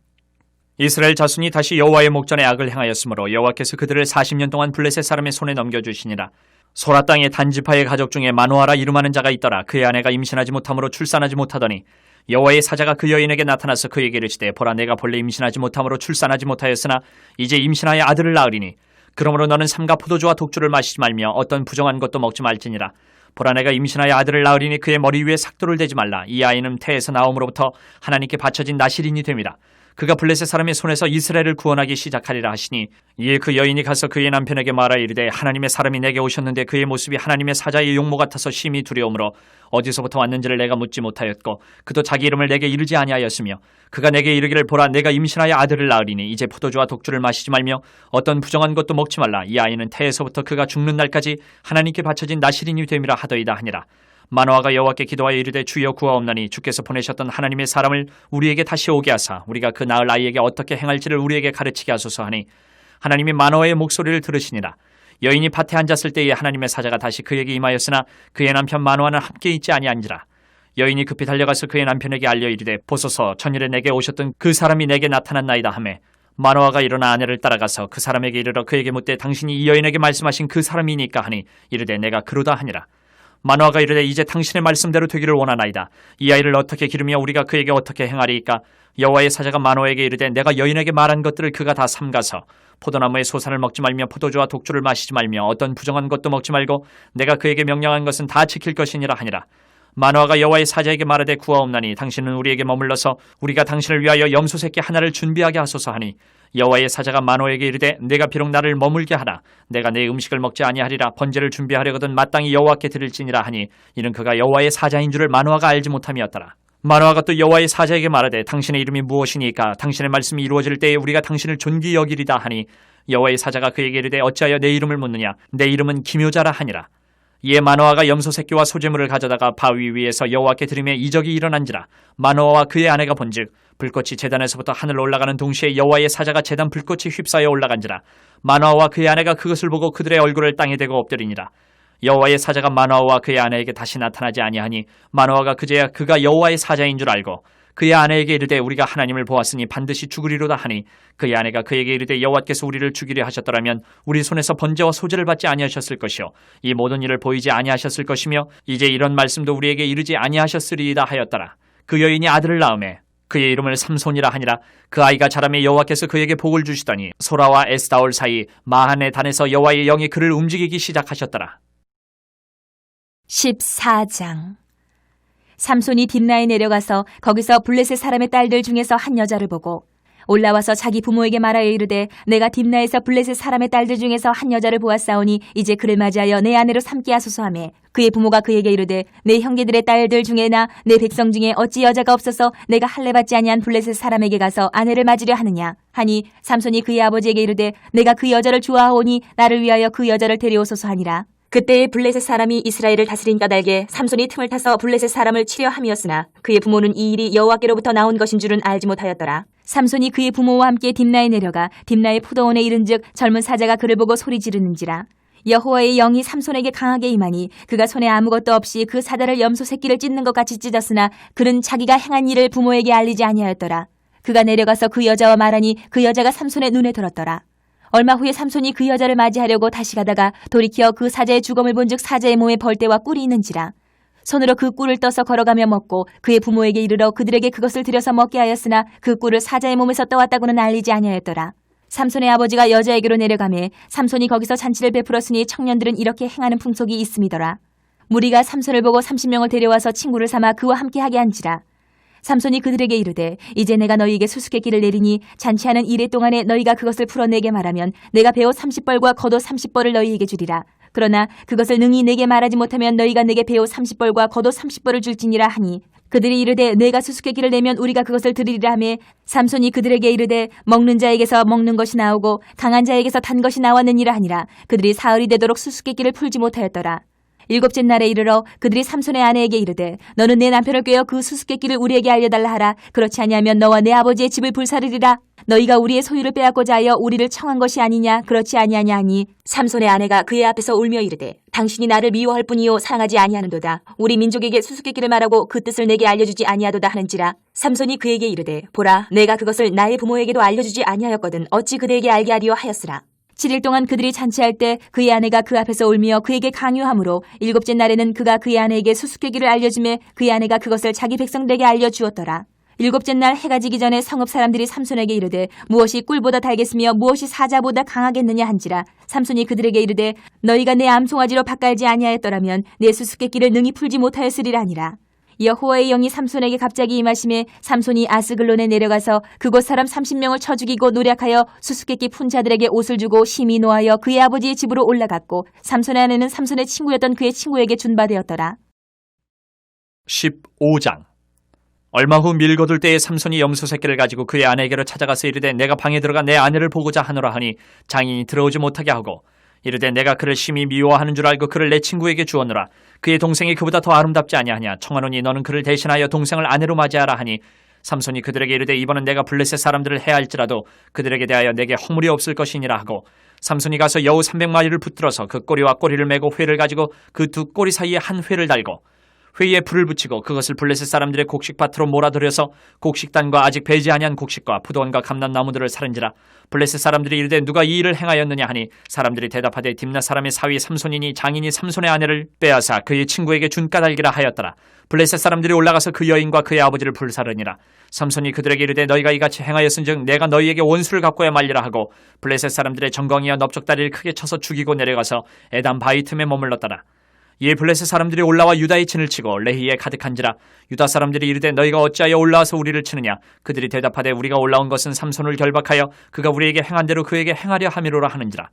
이스라엘 자손이 다시 여호와의 목전에 악을 행하였으므로 여호와께서 그들을 40년 동안 블레셋 사람의 손에 넘겨주시니라. 소라 땅의 단지파의 가족 중에 마노아라 이름하는 자가 있더라. 그의 아내가 임신하지 못함으로 출산하지 못하더니 여호와의 사자가 그 여인에게 나타나서 그에게 이르시되 보라 내가 본래 임신하지 못함으로 출산하지 못하였으나 이제 임신하여 아들을 낳으리니 그러므로 너는 삼가 포도주와 독주를 마시지 말며 어떤 부정한 것도 먹지 말지니라. 보라 내가 임신하여 아들을 낳으리니 그의 머리 위에 삭도를 대지 말라. 이 아이는 태에서 나옴으로부터 하나님께 바쳐진 나실인이 됨이라. 그가 블레셋 사람의 손에서 이스라엘을 구원하기 시작하리라 하시니 이에 그 여인이 가서 그의 남편에게 말하 이르되 하나님의 사람이 내게 오셨는데 그의 모습이 하나님의 사자의 용모 같아서 심히 두려우므로 어디서부터 왔는지를 내가 묻지 못하였고 그도 자기 이름을 내게 이르지 아니하였으며 그가 내게 이르기를 보라 내가 임신하여 아들을 낳으리니 이제 포도주와 독주를 마시지 말며 어떤 부정한 것도 먹지 말라. 이 아이는 태에서부터 그가 죽는 날까지 하나님께 바쳐진 나실인이 됨이라 하더이다 하니라. 마노아가 여호와께 기도하여 이르되 주여 구하옵나니 주께서 보내셨던 하나님의 사람을 우리에게 다시 오게 하사 우리가 그 낳을 아이에게 어떻게 행할지를 우리에게 가르치게 하소서 하니 하나님이 마노아의 목소리를 들으시니라. 여인이 밭에 앉았을 때에 하나님의 사자가 다시 그에게 임하였으나 그의 남편 마노아는 함께 있지 아니한지라. 여인이 급히 달려가서 그의 남편에게 알려 이르되 보소서 전일에 내게 오셨던 그 사람이 내게 나타났나이다 하매 마노아가 일어나 아내를 따라가서 그 사람에게 이르러 그에게 묻되 당신이 이 여인에게 말씀하신 그 사람이니까 하니 이르되 내가 그러다 하니라. 마노아가 이르되 이제 당신의 말씀대로 되기를 원하나이다. 이 아이를 어떻게 기르며 우리가 그에게 어떻게 행하리이까. 여호와의 사자가 마노아에게 이르되 내가 여인에게 말한 것들을 그가 다 삼가서 포도나무의 소산을 먹지 말며 포도주와 독주를 마시지 말며 어떤 부정한 것도 먹지 말고 내가 그에게 명령한 것은 다 지킬 것이니라 하니라. 마노아가 여호와의 사자에게 말하되 구하옵나니 당신은 우리에게 머물러서 우리가 당신을 위하여 염소 새끼 하나를 준비하게 하소서 하니 여호와의 사자가 마노아에게 이르되 내가 비록 나를 머물게 하라 내가 내 음식을 먹지 아니하리라 번제를 준비하려거든 마땅히 여호와께 드릴지니라 하니 이는 그가 여호와의 사자인 줄을 마노아가 알지 못함이었더라. 마노아가 또 여호와의 사자에게 말하되 당신의 이름이 무엇이니까 당신의 말씀이 이루어질 때에 우리가 당신을 존귀 여기리다 하니 여호와의 사자가 그에게 이르되 어찌하여 내 이름을 묻느냐 내 이름은 기묘자라 하니라. 이에 마노아가 염소 새끼와 소재물을 가져다가 바위 위에서 여호와께 드리매 이적이 일어난지라. 마노아와 그의 아내가 본즉 불꽃이 제단에서부터 하늘로 올라가는 동시에 여호와의 사자가 제단 불꽃이 휩싸여 올라간지라. 마노아와 그의 아내가 그것을 보고 그들의 얼굴을 땅에 대고 엎드리니라. 여호와의 사자가 마노아와 그의 아내에게 다시 나타나지 아니하니 마노아가 그제야 그가 여호와의 사자인 줄 알고 그의 아내에게 이르되 우리가 하나님을 보았으니 반드시 죽으리로다 하니 그의 아내가 그에게 이르되 여호와께서 우리를 죽이려 하셨더라면 우리 손에서 번제와 소제를 받지 아니하셨을 것이요 이 모든 일을 보이지 아니하셨을 것이며 이제 이런 말씀도 우리에게 이르지 아니하셨으리이다 하였더라. 그 여인이 아들을 낳음에 그의 이름을 삼손이라 하니라. 그 아이가 자라매 여호와께서 그에게 복을 주시더니 소라와 에스다올 사이 마한의 단에서 여호와의 영이 그를 움직이기 시작하셨더라. 14장. 삼손이 딥나에 내려가서 거기서 블레셋 사람의 딸들 중에서 한 여자를 보고 올라와서 자기 부모에게 말하여 이르되 내가 딥나에서 블레셋 사람의 딸들 중에서 한 여자를 보았사오니 이제 그를 맞이하여 내 아내로 삼게 하소서 하매 그의 부모가 그에게 이르되 내 형제들의 딸들 중에나 내 백성 중에 어찌 여자가 없어서 내가 할례받지 아니한 블레셋 사람에게 가서 아내를 맞으려 하느냐 하니 삼손이 그의 아버지에게 이르되 내가 그 여자를 좋아하오니 나를 위하여 그 여자를 데려오소서 하니라. 그때에 블레셋 사람이 이스라엘을 다스린 까닭에 삼손이 틈을 타서 블레셋 사람을 치려 함이었으나 그의 부모는 이 일이 여호와께로부터 나온 것인 줄은 알지 못하였더라. 삼손이 그의 부모와 함께 딥나에 내려가 딥나의 포도원에 이른즉 젊은 사자가 그를 보고 소리 지르는지라. 여호와의 영이 삼손에게 강하게 임하니 그가 손에 아무것도 없이 그 사자를 염소 새끼를 찢는 것 같이 찢었으나 그는 자기가 행한 일을 부모에게 알리지 아니하였더라. 그가 내려가서 그 여자와 말하니 그 여자가 삼손의 눈에 들었더라. 얼마 후에 삼손이 그 여자를 맞이하려고 다시 가다가 돌이켜 그 사자의 죽음을 본즉 사자의 몸에 벌떼와 꿀이 있는지라. 손으로 그 꿀을 떠서 걸어가며 먹고 그의 부모에게 이르러 그들에게 그것을 들여서 먹게 하였으나 그 꿀을 사자의 몸에서 떠왔다고는 알리지 아니하였더라. 삼손의 아버지가 여자에게로 내려가매 삼손이 거기서 잔치를 베풀었으니 청년들은 이렇게 행하는 풍속이 있음이더라. 무리가 삼손을 보고 30명을 데려와서 친구를 삼아 그와 함께하게 한지라. 삼손이 그들에게 이르되 이제 내가 너희에게 수수께끼를 내리니 잔치하는 이래 동안에 너희가 그것을 풀어내게 말하면 내가 베옷 30벌과 겉옷 30벌을 너희에게 주리라. 그러나 그것을 능히 내게 말하지 못하면 너희가 내게 베옷 30벌과 겉옷 30벌을 줄지니라 하니 그들이 이르되 내가 수수께끼를 내면 우리가 그것을 드리리라 하매 삼손이 그들에게 이르되 먹는 자에게서 먹는 것이 나오고 강한 자에게서 단 것이 나왔느니라 하니라. 그들이 사흘이 되도록 수수께끼를 풀지 못하였더라. 일곱째 날에 이르러 그들이 삼손의 아내에게 이르되 너는 내 남편을 꾀어 그 수수께끼를 우리에게 알려달라 하라. 그렇지 아니하면 너와 내 아버지의 집을 불사르리라. 너희가 우리의 소유를 빼앗고자 하여 우리를 청한 것이 아니냐 그렇지 아니하냐 하니 삼손의 아내가 그의 앞에서 울며 이르되 당신이 나를 미워할 뿐이요 사랑하지 아니하는도다. 우리 민족에게 수수께끼를 말하고 그 뜻을 내게 알려주지 아니하도다 하는지라. 삼손이 그에게 이르되 보라 내가 그것을 나의 부모에게도 알려주지 아니하였거든 어찌 그들에게 알게 하리요 하였으라. 7일 동안 그들이 잔치할 때 그의 아내가 그 앞에서 울며 그에게 강요하므로 일곱째 날에는 그가 그의 아내에게 수수께끼를 알려주매 그의 아내가 그것을 자기 백성들에게 알려주었더라. 일곱째 날 해가 지기 전에 성읍 사람들이 삼손에게 이르되 무엇이 꿀보다 달겠으며 무엇이 사자보다 강하겠느냐 한지라. 삼손이 그들에게 이르되 너희가 내 암송아지로 밭갈지 아니하였더라면 내 수수께끼를 능히 풀지 못하였으리라 하니라. 여호와의 영이 삼손에게 갑자기 임하심에 삼손이 아스글론에 내려가서 그곳 사람 30명을 쳐 죽이고 노략하여 수수께끼 푼 자들에게 옷을 주고 심히 노하여 그의 아버지의 집으로 올라갔고 삼손의 아내는 삼손의 친구였던 그의 친구에게 준바되었더라. 15장. 얼마 후 밀 거둘 때에 삼손이 염소 새끼를 가지고 그의 아내에게로 찾아가서 이르되 내가 방에 들어가 내 아내를 보고자 하노라 하니 장인이 들어오지 못하게 하고 이르되 내가 그를 심히 미워하는 줄 알고 그를 내 친구에게 주었노라. 그의 동생이 그보다 더 아름답지 아니하냐. 청하노니 너는 그를 대신하여 동생을 아내로 맞이하라 하니 삼손이 그들에게 이르되 이번은 내가 블레셋 사람들을 해할지라도 그들에게 대하여 내게 허물이 없을 것이니라 하고 삼손이 가서 여우 300마리를 붙들어서 그 꼬리와 꼬리를 메고 회를 가지고 그 두 꼬리 사이에 한 회를 달고 회에 불을 붙이고 그것을 블레셋 사람들의 곡식밭으로 몰아들여서 곡식단과 아직 배지 아니한 곡식과 푸도원과 감람나무들을 사른지라. 블레셋 사람들이 이르되 누가 이 일을 행하였느냐 하니 사람들이 대답하되 딥나 사람의 사위 삼손이니 장인이 삼손의 아내를 빼앗아 그의 친구에게 준 까닭이라 하였더라. 블레셋 사람들이 올라가서 그 여인과 그의 아버지를 불사르니라. 삼손이 그들에게 이르되 너희가 이같이 행하였은즉 내가 너희에게 원수를 갚고야 말리라 하고 블레셋 사람들의 정광이와 넓적다리를 크게 쳐서 죽이고 내려가서 에담 바위 틈에 머물렀더라. 이에 블레셋 사람들이 올라와 유다의 진을 치고 레히에 가득한지라. 유다 사람들이 이르되 너희가 어찌하여 올라와서 우리를 치느냐. 그들이 대답하되 우리가 올라온 것은 삼손을 결박하여 그가 우리에게 행한 대로 그에게 행하려 함이로라 하는지라.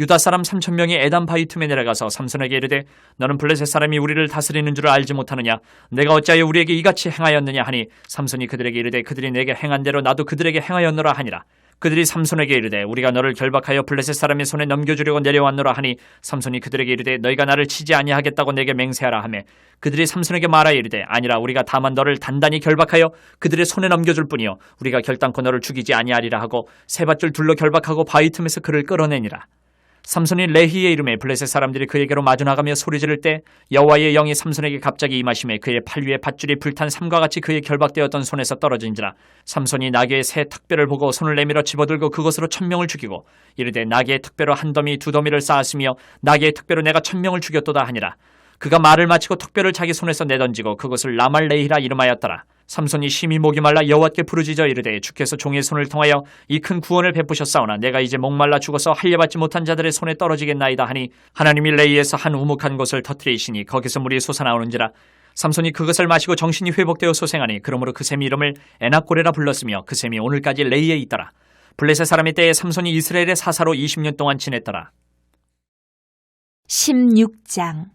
유다 사람 3,000명이 에담 바위 틈에 내려가서 삼손에게 이르되 너는 블레셋 사람이 우리를 다스리는 줄을 알지 못하느냐. 내가 어찌하여 우리에게 이같이 행하였느냐 하니 삼손이 그들에게 이르되 그들이 내게 행한 대로 나도 그들에게 행하였노라 하니라. 그들이 삼손에게 이르되 우리가 너를 결박하여 블레셋 사람의 손에 넘겨주려고 내려왔노라 하니 삼손이 그들에게 이르되 너희가 나를 치지 아니하겠다고 내게 맹세하라 하매 그들이 삼손에게 말하여 이르되 아니라 우리가 다만 너를 단단히 결박하여 그들의 손에 넘겨줄 뿐이요 우리가 결단코 너를 죽이지 아니하리라 하고 세 밧줄 둘로 결박하고 바위 틈에서 그를 끌어내니라. 삼손이 레히에 이름에 블레셋 사람들이 그에게로 마주 나가며 소리 지를 때 여호와의 영이 삼손에게 갑자기 임하심에 그의 팔 위에 밧줄이 불탄 삼과 같이 그의 결박되었던 손에서 떨어진지라. 삼손이 나귀의 새 턱뼈를 보고 손을 내밀어 집어들고 그것으로 1,000명을 죽이고 이르되 나귀의 턱뼈로 한 더미 두 더미를 쌓았으며 나귀의 턱뼈로 내가 1,000명을 죽였도다 하니라. 그가 말을 마치고 턱뼈를 자기 손에서 내던지고 그것을 라말레히라 이름하였더라. 삼손이 심히 목이 말라 여호와께 부르짖어 이르되 주께서 종의 손을 통하여 이 큰 구원을 베푸셨사오나 내가 이제 목말라 죽어서 할례받지 못한 자들의 손에 떨어지겠나이다 하니 하나님이 레이에서 한 우묵한 곳을 터뜨리시니 거기서 물이 솟아나오는지라. 삼손이 그것을 마시고 정신이 회복되어 소생하니 그러므로 그 샘 이름을 에낙고레라 불렀으며 그 샘이 오늘까지 레이에 있더라. 블레셋 사람의 때에 삼손이 이스라엘의 사사로 20년 동안 지냈더라. 16장.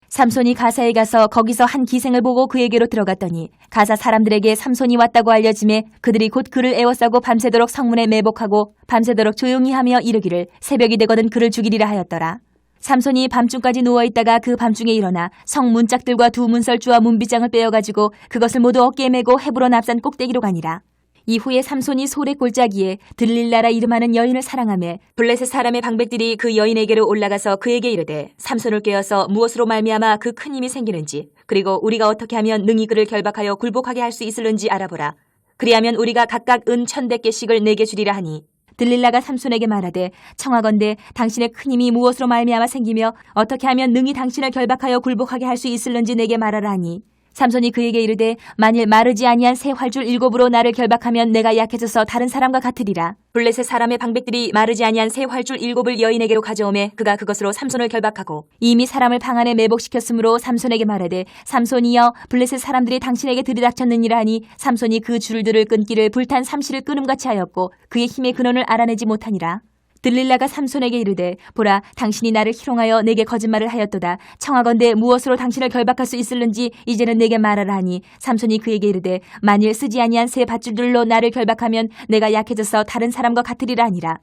삼손이 가사에 가서 거기서 한 기생을 보고 그에게로 들어갔더니 가사 사람들에게 삼손이 왔다고 알려짐에 그들이 곧 그를 애워싸고 밤새도록 성문에 매복하고 밤새도록 조용히 하며 이르기를 새벽이 되거든 그를 죽이리라 하였더라. 삼손이 밤중까지 누워있다가 그 밤중에 일어나 성 문짝들과 두 문설주와 문빗장을 빼어가지고 그것을 모두 어깨에 메고 헤브론 앞산 꼭대기로 가니라. 이후에 삼손이 소래 골짜기에 들릴라라 이름하는 여인을 사랑하며 블레셋 사람의 방백들이 그 여인에게로 올라가서 그에게 이르되 삼손을 꿰어서 무엇으로 말미암아 그 큰 힘이 생기는지 그리고 우리가 어떻게 하면 능히 그를 결박하여 굴복하게 할 수 있을는지 알아보라. 그리하면 우리가 각각 은 1,100개씩을 내게 주리라 하니 들릴라가 삼손에게 말하되 청하건대 당신의 큰 힘이 무엇으로 말미암아 생기며 어떻게 하면 능히 당신을 결박하여 굴복하게 할 수 있을는지 내게 말하라 하니 삼손이 그에게 이르되 만일 마르지 아니한 새 활줄 7으로 나를 결박하면 내가 약해져서 다른 사람과 같으리라. 블레셋 사람의 방백들이 마르지 아니한 새 활줄 7을 여인에게로 가져오매 그가 그것으로 삼손을 결박하고 이미 사람을 방 안에 매복시켰으므로 삼손에게 말하되 삼손이여 블레셋 사람들이 당신에게 들이닥쳤느니라 하니 삼손이 그 줄들을 끊기를 불탄 삼시를 끊음같이 하였고 그의 힘의 근원을 알아내지 못하니라. 들릴라가 삼손에게 이르되 보라 당신이 나를 희롱하여 내게 거짓말을 하였도다. 청하건대 무엇으로 당신을 결박할 수 있을는지 이제는 내게 말하라 하니 삼손이 그에게 이르되 만일 쓰지 아니한 새 밧줄들로 나를 결박하면 내가 약해져서 다른 사람과 같으리라 하니라.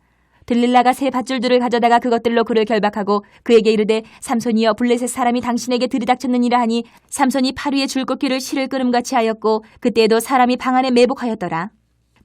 들릴라가 새 밧줄들을 가져다가 그것들로 그를 결박하고 그에게 이르되 삼손이여 블레셋 사람이 당신에게 들이닥쳤느니라 하니 삼손이 팔 위에 줄꺾기를 실을 끊음같이 하였고 그때에도 사람이 방 안에 매복하였더라.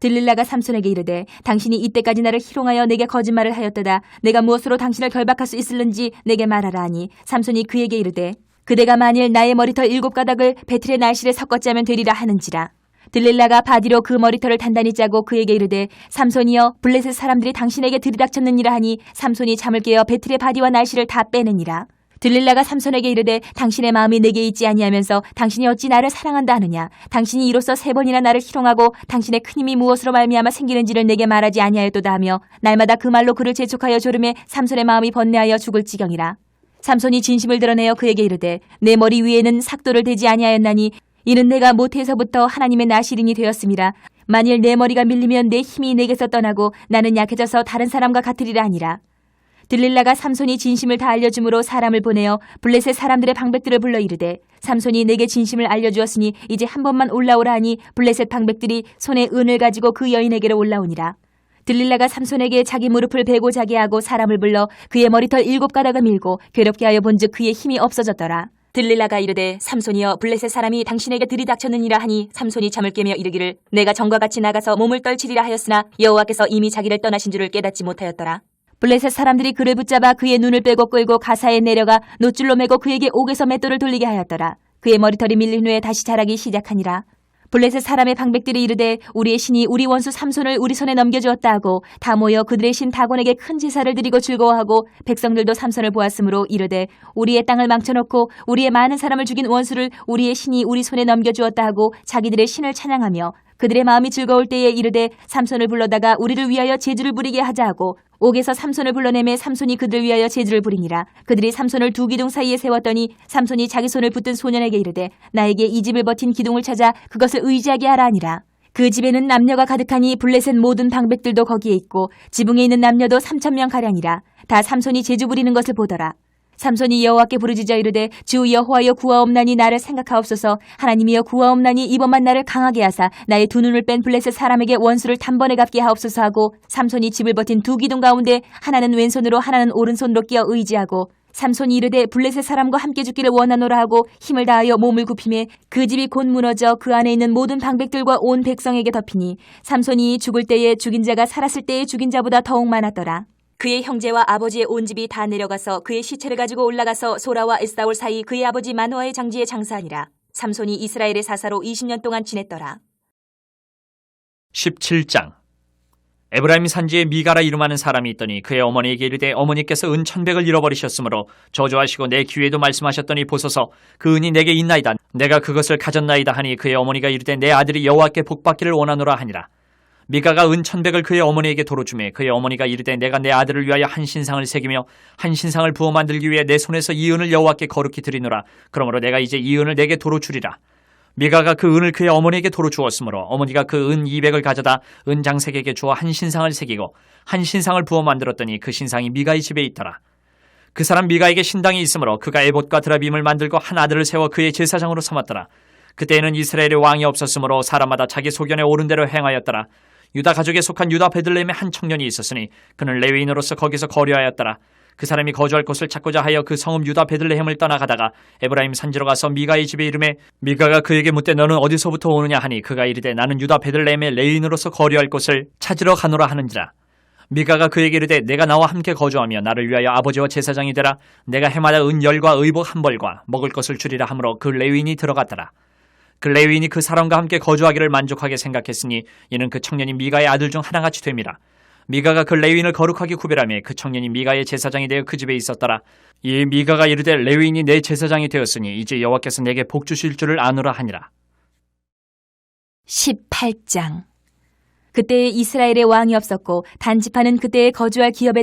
들릴라가 삼손에게 이르되 당신이 이때까지 나를 희롱하여 내게 거짓말을 하였도다. 내가 무엇으로 당신을 결박할 수 있을는지 내게 말하라 하니 삼손이 그에게 이르되 그대가 만일 나의 머리털 7가닥을 배틀의 날실에 섞어짜면 되리라 하는지라. 들릴라가 바디로 그 머리털을 단단히 짜고 그에게 이르되 삼손이여 블레셋 사람들이 당신에게 들이닥쳤느니라 하니 삼손이 잠을 깨어 배틀의 바디와 날실을 다 빼느니라. 들릴라가 삼손에게 이르되 당신의 마음이 내게 있지 아니하면서 당신이 어찌 나를 사랑한다 하느냐. 당신이 이로써 3번이나 나를 희롱하고 당신의 큰 힘이 무엇으로 말미암아 생기는지를 내게 말하지 아니하였도다 하며 날마다 그 말로 그를 재촉하여 조름에 삼손의 마음이 번뇌하여 죽을 지경이라. 삼손이 진심을 드러내어 그에게 이르되 내 머리 위에는 삭도를 대지 아니하였나니 이는 내가 모태에서부터 하나님의 나시린이 되었음이라. 만일 내 머리가 밀리면 내 힘이 내게서 떠나고 나는 약해져서 다른 사람과 같으리라 하니라. 들릴라가 삼손이 진심을 다 알려줌으로 사람을 보내어 블레셋 사람들의 방백들을 불러 이르되 삼손이 내게 진심을 알려주었으니 이제 한 번만 올라오라 하니 블레셋 방백들이 손에 은을 가지고 그 여인에게로 올라오니라. 들릴라가 삼손에게 자기 무릎을 베고 자게 하고 사람을 불러 그의 머리털 7가닥을 밀고 괴롭게 하여 본즉 그의 힘이 없어졌더라. 들릴라가 이르되 삼손이여 블레셋 사람이 당신에게 들이닥쳤느니라 하니 삼손이 잠을 깨며 이르기를 내가 전과 같이 나가서 몸을 떨치리라 하였으나 여호와께서 이미 자기를 떠나신 줄을 깨닫지 못하였더라. 블레셋 사람들이 그를 붙잡아 그의 눈을 빼고 끌고 가사에 내려가 노줄로 매고 그에게 옥에서 맷돌을 돌리게 하였더라. 그의 머리털이 밀린 후에 다시 자라기 시작하니라. 블레셋 사람의 방백들이 이르되 우리의 신이 우리 원수 삼손을 우리 손에 넘겨주었다 하고 다 모여 그들의 신 다곤에게 큰 제사를 드리고 즐거워하고 백성들도 삼손을 보았으므로 이르되 우리의 땅을 망쳐놓고 우리의 많은 사람을 죽인 원수를 우리의 신이 우리 손에 넘겨주었다 하고 자기들의 신을 찬양하며 그들의 마음이 즐거울 때에 이르되 삼손을 불러다가 우리를 위하여 제주를 부리게 하자 하고 옥에서 삼손을 불러내매 삼손이 그들을 위하여 제주를 부리니라. 그들이 삼손을 두 기둥 사이에 세웠더니 삼손이 자기 손을 붙든 소년에게 이르되 나에게 이 집을 버틴 기둥을 찾아 그것을 의지하게 하라 하니라. 그 집에는 남녀가 가득하니 블레셋 모든 방백들도 거기에 있고 지붕에 있는 남녀도 3,000명 가량이라. 다 삼손이 제주 부리는 것을 보더라. 삼손이 여호와께 부르짖어 이르되 주 여호와여 구하옵나니 나를 생각하옵소서. 하나님이여 구하옵나니 이번만 나를 강하게 하사 나의 두 눈을 뺀 블레셋 사람에게 원수를 단번에 갚게 하옵소서 하고 삼손이 집을 버틴 두 기둥 가운데 하나는 왼손으로 하나는 오른손으로 끼어 의지하고 삼손이 이르되 블레셋 사람과 함께 죽기를 원하노라 하고 힘을 다하여 몸을 굽히매 그 집이 곧 무너져 그 안에 있는 모든 방백들과 온 백성에게 덮이니 삼손이 죽을 때에 죽인 자가 살았을 때에 죽인 자보다 더욱 많았더라. 그의 형제와 아버지의 온 집이 다 내려가서 그의 시체를 가지고 올라가서 소라와 에스다올 사이 그의 아버지 마노아의 장지에 장사하니라. 삼손이 이스라엘의 사사로 20년 동안 지냈더라. 17장. 에브라임 산지에 미가라 이름하는 사람이 있더니 그의 어머니에게 이르되 어머니께서 은 1,100을 잃어버리셨으므로 저주하시고 내 귀에도 말씀하셨더니 보소서 그 은이 내게 있나이다. 내가 그것을 가졌나이다 하니 그의 어머니가 이르되 내 아들이 여호와께 복받기를 원하노라 하니라. 미가가 은 1,100을 그의 어머니에게 도로 주매 그의 어머니가 이르되 내가 내 아들을 위하여 한 신상을 새기며 한 신상을 부어 만들기 위해 내 손에서 이 은을 여호와께 거룩히 드리노라. 그러므로 내가 이제 이 은을 내게 도로 주리라. 미가가 그 은을 그의 어머니에게 도로 주었으므로 어머니가 그 은 200을 가져다 은 장색에게 주어 한 신상을 새기고 한 신상을 부어 만들었더니 그 신상이 미가의 집에 있더라. 그 사람 미가에게 신당이 있으므로 그가 에봇과 드라빔을 만들고 한 아들을 세워 그의 제사장으로 삼았더라. 그때에는 이스라엘의 왕이 없었으므로 사람마다 자기 소견에 옳은 대로 행하였더라. 유다 가족에 속한 유다 베들레헴에 한 청년이 있었으니 그는 레위인으로서 거기서 거류하였더라. 그 사람이 거주할 곳을 찾고자 하여 그 성읍 유다 베들레헴을 떠나가다가 에브라임 산지로 가서 미가의 집에 이르매 미가가 그에게 묻되 너는 어디서부터 오느냐 하니 그가 이르되 나는 유다 베들레헴의 레위인으로서 거류할 곳을 찾으러 가노라 하는지라. 미가가 그에게 이르되 내가 나와 함께 거주하며 나를 위하여 아버지와 제사장이 되라. 내가 해마다 은 10과 의복 한 벌과 먹을 것을 주리라 하므로 그 레위인이 들어갔더라. 그 레위인이 그 사람과 함께 거주하기를 만족하게 생각했으니 이는 그 청년이 미가의 아들 중 하나같이 됨이라. 미가가 그 레위인을 거룩하게 구별하며 그 청년이 미가의 제사장이 되어 그 집에 있었더라. 이 미가가 이르되 레위인이 내 제사장이 되었으니 이제 여호와께서 내게 복 주실 줄을 아노라 하니라. 18장. 그때에 이스라엘의 왕이 없었고 단지파는 그때에 거주할 기업에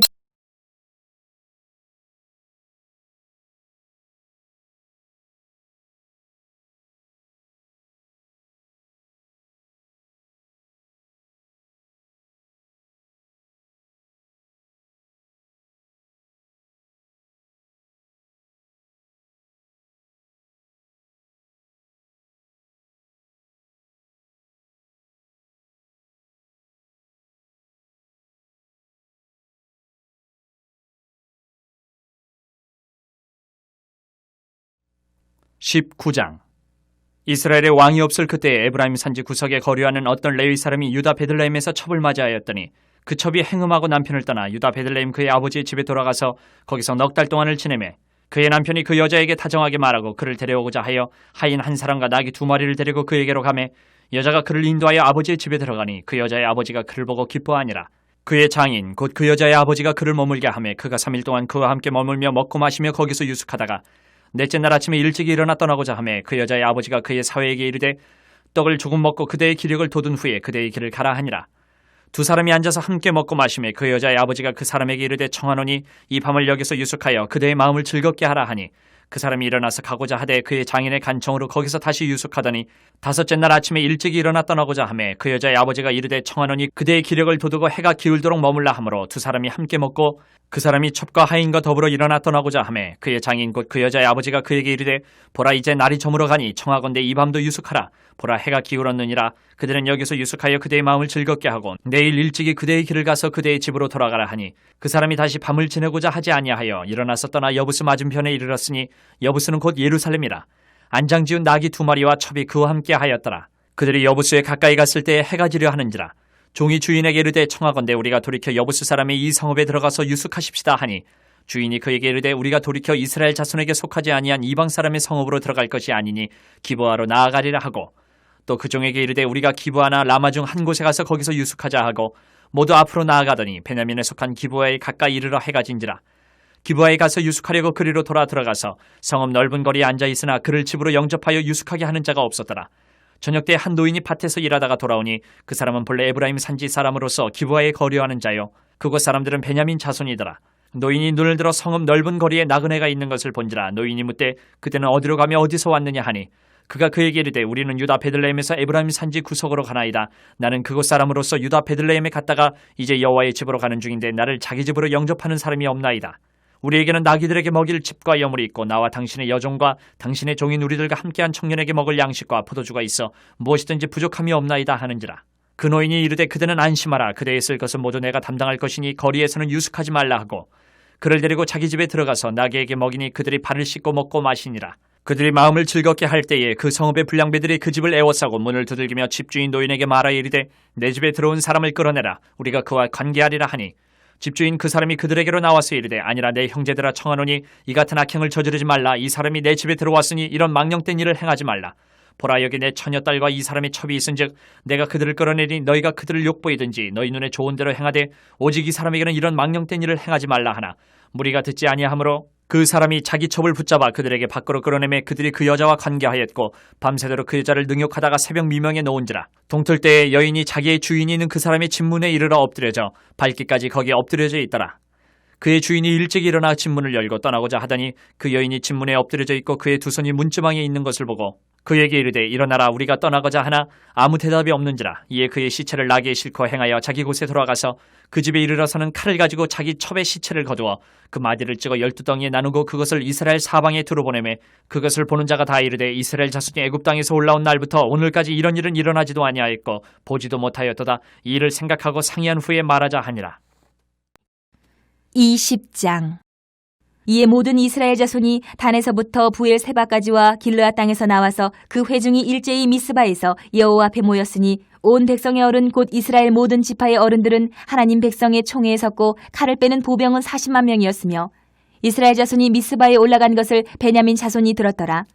(19장) 이스라엘의 왕이 없을 그때에 에브라임 산지 구석에 거류하는 어떤 레위 사람이 유다 베들레헴에서 첩을 맞이하였더니 그 첩이 행음하고 남편을 떠나 유다 베들레헴 그의 아버지의 집에 돌아가서 거기서 넉 달 동안을 지내매 그의 남편이 그 여자에게 다정하게 말하고 그를 데려오고자 하여 하인 한 사람과 나귀 2마리를 데리고 그에게로 가매 여자가 그를 인도하여 아버지의 집에 들어가니 그 여자의 아버지가 그를 보고 기뻐하니라. 그의 장인 곧 그 여자의 아버지가 그를 머물게 하매 그가 3일 동안 그와 함께 머물며 먹고 마시며 거기서 유숙하다가 넷째 날 아침에 일찍 일어나 떠나고자 하매 그 여자의 아버지가 그의 사회에게 이르되 떡을 조금 먹고 그대의 기력을 돋은 후에 그대의 길을 가라 하니라. 두 사람이 앉아서 함께 먹고 마시매 그 여자의 아버지가 그 사람에게 이르되 청하노니 이 밤을 여기서 유숙하여 그대의 마음을 즐겁게 하라 하니 그 사람이 일어나서 가고자 하되 그의 장인의 간청으로 거기서 다시 유숙하더니 다섯째 날 아침에 일찍 일어나 떠나고자 하매 그 여자의 아버지가 이르되 청하노니 그대의 기력을 돋우고 해가 기울도록 머물라 하므로 두 사람이 함께 먹고 그 사람이 첩과 하인과 더불어 일어나 떠나고자 하매 그의 장인 곧 그 여자의 아버지가 그에게 이르되 보라 이제 날이 저물어 가니 청하건대 이 밤도 유숙하라. 보라 해가 기울었느니라. 그들은 여기서 유숙하여 그대의 마음을 즐겁게 하고 내일 일찍이 그대의 길을 가서 그대의 집으로 돌아가라 하니 그 사람이 다시 밤을 지내고자 하지 아니하여 일어나서 떠나 여부스 맞은편에 이르렀으니 여부스는 곧 예루살렘이라. 안장지운 나귀 2마리와 첩이 그와 함께 하였더라. 그들이 여부스에 가까이 갔을 때에 해가 지려 하는지라. 종이 주인에게 이르되 청하건대 우리가 돌이켜 여부스 사람의 이 성읍에 들어가서 유숙하십시다 하니 주인이 그에게 이르되 우리가 돌이켜 이스라엘 자손에게 속하지 아니한 이방 사람의 성읍으로 들어갈 것이 아니니 기브아로 나아가리라 하고 또 그 종에게 이르되 우리가 기브아나 라마 중 한 곳에 가서 거기서 유숙하자 하고 모두 앞으로 나아가더니 베냐민에 속한 기브아에 가까이 이르러 해가 진지라. 기브아에 가서 유숙하려고 그리로 돌아 들어가서 성읍 넓은 거리에 앉아 있으나 그를 집으로 영접하여 유숙하게 하는 자가 없었더라. 저녁 때 한 노인이 밭에서 일하다가 돌아오니 그 사람은 본래 에브라임 산지 사람으로서 기브아에 거류하는 자요 그곳 사람들은 베냐민 자손이더라. 노인이 눈을 들어 성읍 넓은 거리에 나그네가 있는 것을 본지라. 노인이 묻되 그때는 어디로 가며 어디서 왔느냐 하니 그가 그에게 이르되 우리는 유다 베들레헴에서 에브라임 산지 구석으로 가나이다. 나는 그곳 사람으로서 유다 베들레헴에 갔다가 이제 여호와의 집으로 가는 중인데 나를 자기 집으로 영접하는 사람이 없나이다. 우리에게는 나귀들에게 먹일 집과 여물이 있고 나와 당신의 여종과 당신의 종인 우리들과 함께한 청년에게 먹을 양식과 포도주가 있어 무엇이든지 부족함이 없나이다 하는지라. 그 노인이 이르되 그대는 안심하라. 그대의 쓸 것은 모두 내가 담당할 것이니 거리에서는 유숙하지 말라 하고 그를 데리고 자기 집에 들어가서 나귀에게 먹이니 그들이 발을 씻고 먹고 마시니라. 그들이 마음을 즐겁게 할 때에 그 성읍의 불량배들이 그 집을 에워싸고 문을 두들기며 집주인 노인에게 말하여 이르되 내 집에 들어온 사람을 끌어내라. 우리가 그와 관계하리라 하니 집주인 그 사람이 그들에게로 나와서 이르되 아니라 내 형제들아 청하노니 이 같은 악행을 저지르지 말라. 이 사람이 내 집에 들어왔으니 이런 망령된 일을 행하지 말라. 보라 여기 내 처녀딸과 이 사람의 첩이 있은즉 내가 그들을 끌어내니 너희가 그들을 욕보이든지 너희 눈에 좋은 대로 행하되 오직 이 사람에게는 이런 망령된 일을 행하지 말라 하나 무리가 듣지 아니하므로 그 사람이 자기 첩을 붙잡아 그들에게 밖으로 끌어내매 그들이 그 여자와 관계하였고 밤새도록 그 여자를 능욕하다가 새벽 미명에 놓은지라. 동틀 때에 여인이 자기의 주인이 있는 그 사람의 집문에 이르러 엎드려져 발기까지 거기에 엎드려져 있더라. 그의 주인이 일찍 일어나 집문을 열고 떠나고자 하더니 그 여인이 집문에 엎드려져 있고 그의 두 손이 문지방에 있는 것을 보고 그에게 이르되 일어나라 우리가 떠나고자 하나 아무 대답이 없는지라. 이에 그의 시체를 나귀에 싣고 행하여 자기 곳에 돌아가서 그 집에 이르러서는 칼을 가지고 자기 첩의 시체를 거두어 그 마디를 찍어 12덩이에 나누고 그것을 이스라엘 사방에 두루 보내매 그것을 보는 자가 다 이르되 이스라엘 자손이 애굽 땅에서 올라온 날부터 오늘까지 이런 일은 일어나지도 아니하였고 보지도 못하였도다. 이 일을 생각하고 상의한 후에 말하자 하니라. 20장. 이에 모든 이스라엘 자손이 단에서부터 부엘세바까지와 길르앗 땅에서 나와서 그 회중이 일제히 미스바에서 여호와 앞에 모였으니 온 백성의 어른 곧 이스라엘 모든 지파의 어른들은 하나님 백성의 총회에 섰고 칼을 빼는 보병은 40만 명이었으며 이스라엘 자손이 미스바에 올라간 것을 베냐민 자손이 들었더라.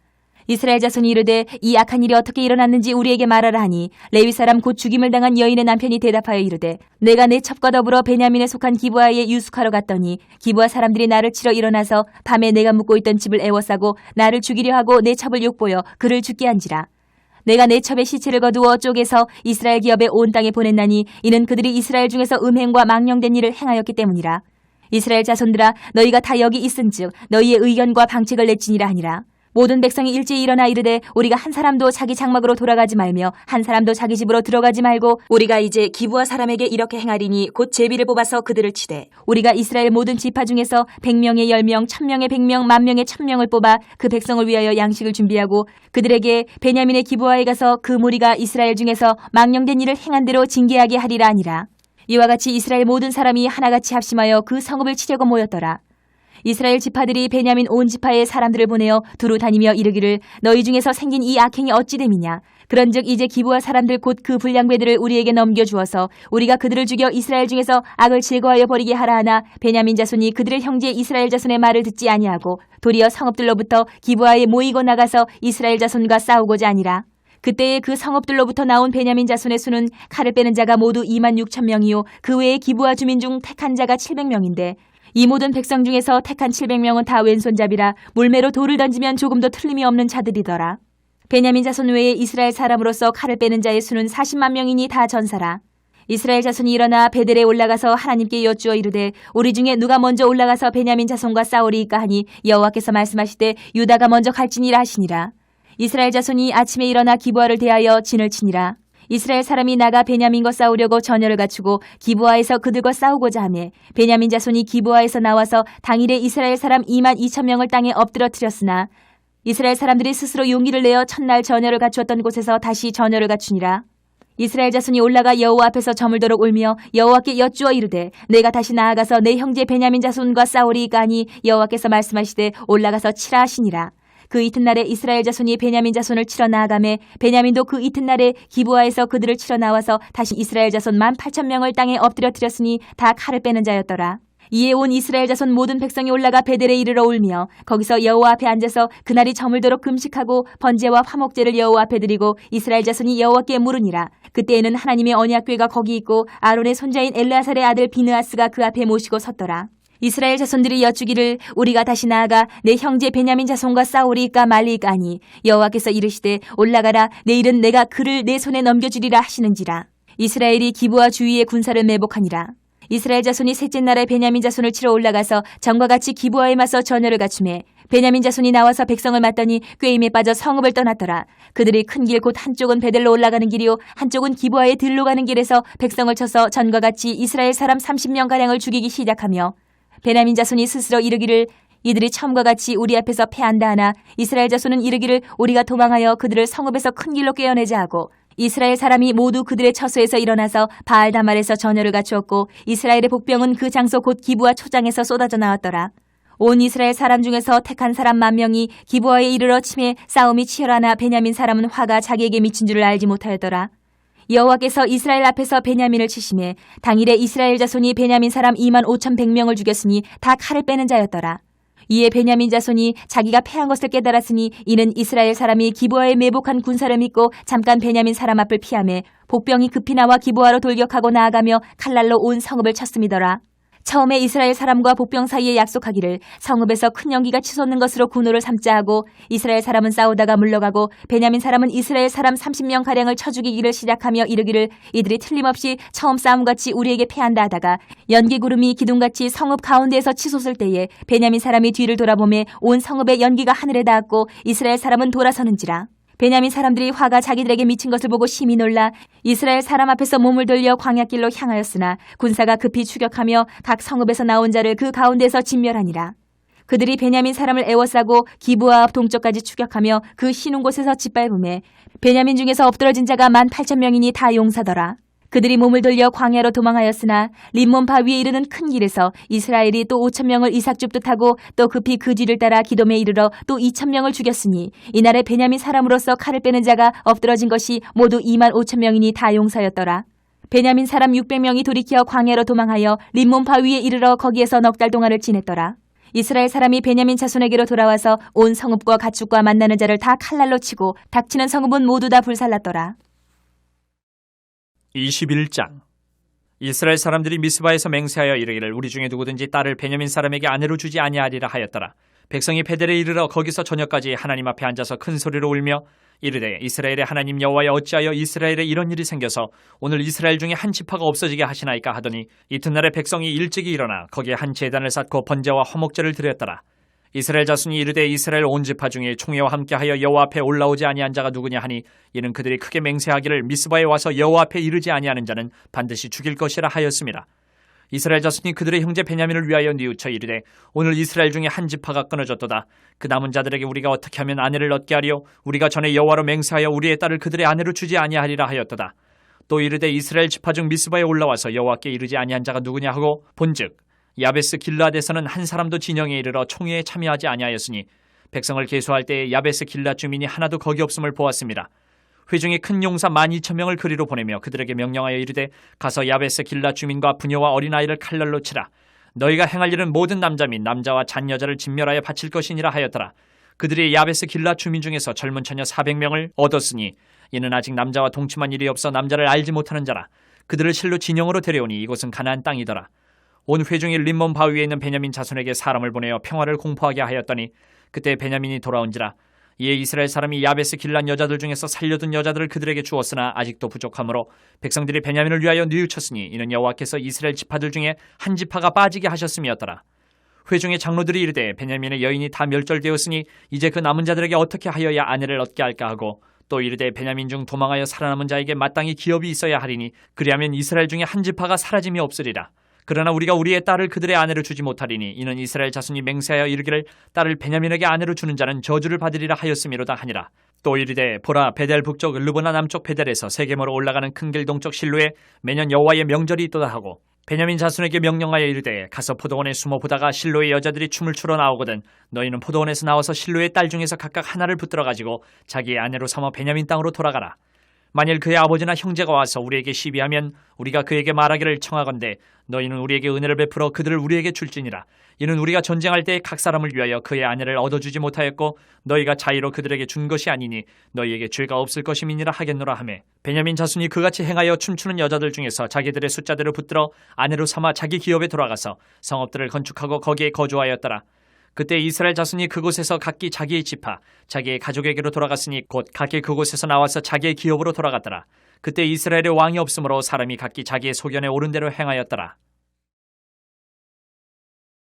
이스라엘 자손이 이르되 이 악한 일이 어떻게 일어났는지 우리에게 말하라 하니 레위 사람 곧 죽임을 당한 여인의 남편이 대답하여 이르되 내가 내 첩과 더불어 베냐민에 속한 기브아에 유숙하러 갔더니 기브아 사람들이 나를 치러 일어나서 밤에 내가 묵고 있던 집을 에워싸고 나를 죽이려 하고 내 첩을 욕보여 그를 죽게 한지라. 내가 내 첩의 시체를 거두어 쪼개서 이스라엘 기업에 온 땅에 보냈나니 이는 그들이 이스라엘 중에서 음행과 망령된 일을 행하였기 때문이라. 이스라엘 자손들아 너희가 다 여기 있은즉 너희의 의견과 방책을 내지니라 하니라. 모든 백성이 일제히 일어나 이르되 우리가 한 사람도 자기 장막으로 돌아가지 말며 한 사람도 자기 집으로 들어가지 말고 우리가 이제 기브아 사람에게 이렇게 행하리니 곧 제비를 뽑아서 그들을 치되 우리가 이스라엘 모든 지파 중에서 100명의 10명, 1000명의 100명, 10,000명의 1000명을 뽑아 그 백성을 위하여 양식을 준비하고 그들에게 베냐민의 기브아에 가서 그 무리가 이스라엘 중에서 망령된 일을 행한 대로 징계하게 하리라 하니라. 이와 같이 이스라엘 모든 사람이 하나같이 합심하여 그 성읍을 치려고 모였더라. 이스라엘 지파들이 베냐민 온 지파의 사람들을 보내어 두루 다니며 이르기를 너희 중에서 생긴 이 악행이 어찌 됨이냐. 그런즉 이제 기브아 사람들 곧 그 불량배들을 우리에게 넘겨주어서 우리가 그들을 죽여 이스라엘 중에서 악을 제거하여 버리게 하라 하나 베냐민 자손이 그들의 형제 이스라엘 자손의 말을 듣지 아니하고 도리어 성읍들로부터 기브아에 모이고 나가서 이스라엘 자손과 싸우고자 하니라. 그때에 그 성읍들로부터 나온 베냐민 자손의 수는 칼을 빼는 자가 모두 26,000명이요 그 외에 기브아 주민 중 택한 자가 700명인데 이 모든 백성 중에서 택한 700명은 다 왼손잡이라 물매로 돌을 던지면 조금도 틀림이 없는 자들이더라. 베냐민 자손 외에 이스라엘 사람으로서 칼을 빼는 자의 수는 40만 명이니 다 전사라. 이스라엘 자손이 일어나 베델에 올라가서 하나님께 여쭈어 이르되 우리 중에 누가 먼저 올라가서 베냐민 자손과 싸우리이까 하니 여호와께서 말씀하시되 유다가 먼저 갈지니라 하시니라. 이스라엘 자손이 아침에 일어나 기브아를 대하여 진을 치니라. 이스라엘 사람이 나가 베냐민과 싸우려고 전열을 갖추고 기브아에서 그들과 싸우고자 하매 베냐민 자손이 기브아에서 나와서 당일에 이스라엘 사람 22,000명을 땅에 엎드러뜨렸으나 이스라엘 사람들이 스스로 용기를 내어 첫날 전열을 갖추었던 곳에서 다시 전열을 갖추니라. 이스라엘 자손이 올라가 여호와 앞에서 저물도록 울며 여호와께 여쭈어 이르되 내가 다시 나아가서 내 형제 베냐민 자손과 싸우리이까 하니 여호와께서 말씀하시되 올라가서 치라 하시니라. 그 이튿날에 이스라엘 자손이 베냐민 자손을 치러 나아가매 베냐민도 그 이튿날에 기브아에서 그들을 치러 나와서 다시 이스라엘 자손 18,000명을 땅에 엎드려뜨렸으니 다 칼을 빼는 자였더라. 이에 온 이스라엘 자손 모든 백성이 올라가 베델에 이르러 울며 거기서 여호와 앞에 앉아서 그날이 저물도록 금식하고 번제와 화목제를 여호와 앞에 드리고 이스라엘 자손이 여호와께 물으니라. 그때에는 하나님의 언약궤가 거기 있고 아론의 손자인 엘르아살의 아들 비느하스가 그 앞에 모시고 섰더라. 이스라엘 자손들이 여쭈기를 우리가 다시 나아가 내 형제 베냐민 자손과 싸우리이까 말리이까 하니 여호와께서 이르시되 올라가라 내일은 내가 그를 내 손에 넘겨주리라 하시는지라. 이스라엘이 기브아 주위의 군사를 매복하니라. 이스라엘 자손이 셋째 날에 베냐민 자손을 치러 올라가서 전과 같이 기브아에 맞서 전열을 갖추매 베냐민 자손이 나와서 백성을 맞더니 꾀임에 빠져 성읍을 떠났더라. 그들이 큰 길 곧 한쪽은 베델로 올라가는 길이요 한쪽은 기브아에 들로 가는 길에서 백성을 쳐서 전과 같이 이스라엘 사람 30명가량을 죽이기 시작하며 베냐민 자손이 스스로 이르기를 이들이 처음과 같이 우리 앞에서 패한다 하나 이스라엘 자손은 이르기를 우리가 도망하여 그들을 성읍에서 큰 길로 꿰어내자 하고 이스라엘 사람이 모두 그들의 처소에서 일어나서 바알다말에서 전열을 갖추었고 이스라엘의 복병은 그 장소 곧 기브아 초장에서 쏟아져 나왔더라. 온 이스라엘 사람 중에서 택한 사람 10,000명이 기브아에 이르러 치매 싸움이 치열하나 베냐민 사람은 화가 자기에게 미친 줄을 알지 못하였더라. 여호와께서 이스라엘 앞에서 베냐민을 치심에 당일에 이스라엘 자손이 베냐민 사람 25,100명을 죽였으니 다 칼을 빼는 자였더라. 이에 베냐민 자손이 자기가 패한 것을 깨달았으니 이는 이스라엘 사람이 기브아에 매복한 군사를 믿고 잠깐 베냐민 사람 앞을 피하매 복병이 급히 나와 기브아로 돌격하고 나아가며 칼날로 온 성읍을 쳤음이더라. 처음에 이스라엘 사람과 복병 사이에 약속하기를 성읍에서 큰 연기가 치솟는 것으로 군호를 삼자 하고 이스라엘 사람은 싸우다가 물러가고 베냐민 사람은 이스라엘 사람 30명가량을 쳐 죽이기를 시작하며 이르기를 이들이 틀림없이 처음 싸움같이 우리에게 패한다 하다가 연기구름이 기둥같이 성읍 가운데에서 치솟을 때에 베냐민 사람이 뒤를 돌아보매 온 성읍의 연기가 하늘에 닿았고 이스라엘 사람은 돌아서는지라. 베냐민 사람들이 화가 자기들에게 미친 것을 보고 심히 놀라 이스라엘 사람 앞에서 몸을 돌려 광야길로 향하였으나 군사가 급히 추격하며 각 성읍에서 나온 자를 그 가운데서 진멸하니라. 그들이 베냐민 사람을 에워싸고 기브아 앞 동쪽까지 추격하며 그 쉬는 곳에서 짓밟음에 베냐민 중에서 엎드러진 자가 18,000명이니 다 용사더라. 그들이 몸을 돌려 광야로 도망하였으나 림몬 바위에 이르는 큰 길에서 이스라엘이 또 5,000명을 이삭 줍듯하고 또 급히 그 뒤를 따라 기돔에 이르러 또 2,000명을 죽였으니 이날에 베냐민 사람으로서 칼을 빼는 자가 엎드러진 것이 모두 25,000명이니 다 용사였더라. 베냐민 사람 600명이 돌이켜 광야로 도망하여 림몬 바위에 이르러 거기에서 넉 달 동안을 지냈더라. 이스라엘 사람이 베냐민 자손에게로 돌아와서 온 성읍과 가축과 만나는 자를 다 칼날로 치고 닥치는 성읍은 모두 다 불살랐더라. 21장 이스라엘 사람들이 미스바에서 맹세하여 이르기를 우리 중에 누구든지 딸을 베냐민 사람에게 아내로 주지 아니하리라 하였더라. 백성이 베델에 이르러 거기서 저녁까지 하나님 앞에 앉아서 큰 소리로 울며 이르되 이스라엘의 하나님 여호와여 어찌하여 이스라엘에 이런 일이 생겨서 오늘 이스라엘 중에 한 지파가 없어지게 하시나이까 하더니 이튿날에 백성이 일찍이 일어나 거기에 한 제단을 쌓고 번제와 화목제를 드렸더라. 이스라엘 자손이 이르되 이스라엘 온 지파 중에 총회와 함께하여 여호와 앞에 올라오지 아니한 자가 누구냐 하니 이는 그들이 크게 맹세하기를 미스바에 와서 여호와 앞에 이르지 아니하는 자는 반드시 죽일 것이라 하였습니다. 이스라엘 자손이 그들의 형제 베냐민을 위하여 뉘우쳐 이르되 오늘 이스라엘 중에 한 지파가 끊어졌도다. 그 남은 자들에게 우리가 어떻게 하면 아내를 얻게 하리요? 우리가 전에 여호와로 맹세하여 우리의 딸을 그들의 아내로 주지 아니하리라 하였도다. 또 이르되 이스라엘 지파 중 미스바에 올라와서 여호와께 이르지 아니한 자가 누구냐 하고 본즉 야베스 길라앗에서는 한 사람도 진영에 이르러 총회에 참여하지 아니하였으니 백성을 계수할 때에 야베스 길라앗 주민이 하나도 거기 없음을 보았습니다. 회중에 큰 용사 12,000명을 그리로 보내며 그들에게 명령하여 이르되 가서 야베스 길라앗 주민과 부녀와 어린아이를 칼날로 치라. 너희가 행할 일은 모든 남자 및 남자와 잔 여자를 진멸하여 바칠 것이니라 하였더라. 그들이 야베스 길라앗 주민 중에서 젊은 처녀 400명을 얻었으니 이는 아직 남자와 동침한 일이 없어 남자를 알지 못하는 자라. 그들을 실로 진영으로 데려오니 이곳은 가나안 땅이더라. 온 회중이 림몬 바위에 있는 베냐민 자손에게 사람을 보내어 평화를 공포하게 하였더니 그때 베냐민이 돌아온지라. 이에 이스라엘 사람이 야베스 길란 여자들 중에서 살려둔 여자들을 그들에게 주었으나 아직도 부족하므로 백성들이 베냐민을 위하여 뉘우쳤으니 이는 여호와께서 이스라엘 지파들 중에 한 지파가 빠지게 하셨음이었더라. 회중의 장로들이 이르되 베냐민의 여인이 다 멸절되었으니 이제 그 남은 자들에게 어떻게 하여야 아내를 얻게 할까 하고 또 이르되 베냐민 중 도망하여 살아남은 자에게 마땅히 기업이 있어야 하리니 그리하면 이스라엘 중에 한 지파가 사라짐이 없으리라. 그러나 우리가 우리의 딸을 그들의 아내로 주지 못하리니 이는 이스라엘 자손이 맹세하여 이르기를 딸을 베냐민에게 아내로 주는 자는 저주를 받으리라 하였음이로다 하니라. 또 이르되 보라 베델 북쪽 르브나 남쪽 베델에서 세겜으로 올라가는 큰 길 동쪽 실로에 매년 여호와의 명절이 있도다 하고 베냐민 자손에게 명령하여 이르되 가서 포도원에 숨어 보다가 실로의 여자들이 춤을 추러 나오거든 너희는 포도원에서 나와서 실로의 딸 중에서 각각 하나를 붙들어 가지고 자기의 아내로 삼아 베냐민 땅으로 돌아가라. 만일 그의 아버지나 형제가 와서 우리에게 시비하면 우리가 그에게 말하기를 청하건대 너희는 우리에게 은혜를 베풀어 그들을 우리에게 줄지니라. 이는 우리가 전쟁할 때 각 사람을 위하여 그의 아내를 얻어주지 못하였고 너희가 자의로 그들에게 준 것이 아니니 너희에게 죄가 없을 것임이니라 하겠노라 하매 베냐민 자손이 그같이 행하여 춤추는 여자들 중에서 자기들의 숫자대로 붙들어 아내로 삼아 자기 기업에 돌아가서 성읍들을 건축하고 거기에 거주하였더라. 그때 이스라엘 자손이 그곳에서 각기 자기의 지파, 자기의 가족에게로 돌아갔으니 곧 각기 그곳에서 나와서 자기의 기업으로 돌아갔더라. 그때 이스라엘의 왕이 없으므로 사람이 각기 자기의 소견에 옳은 대로 행하였더라.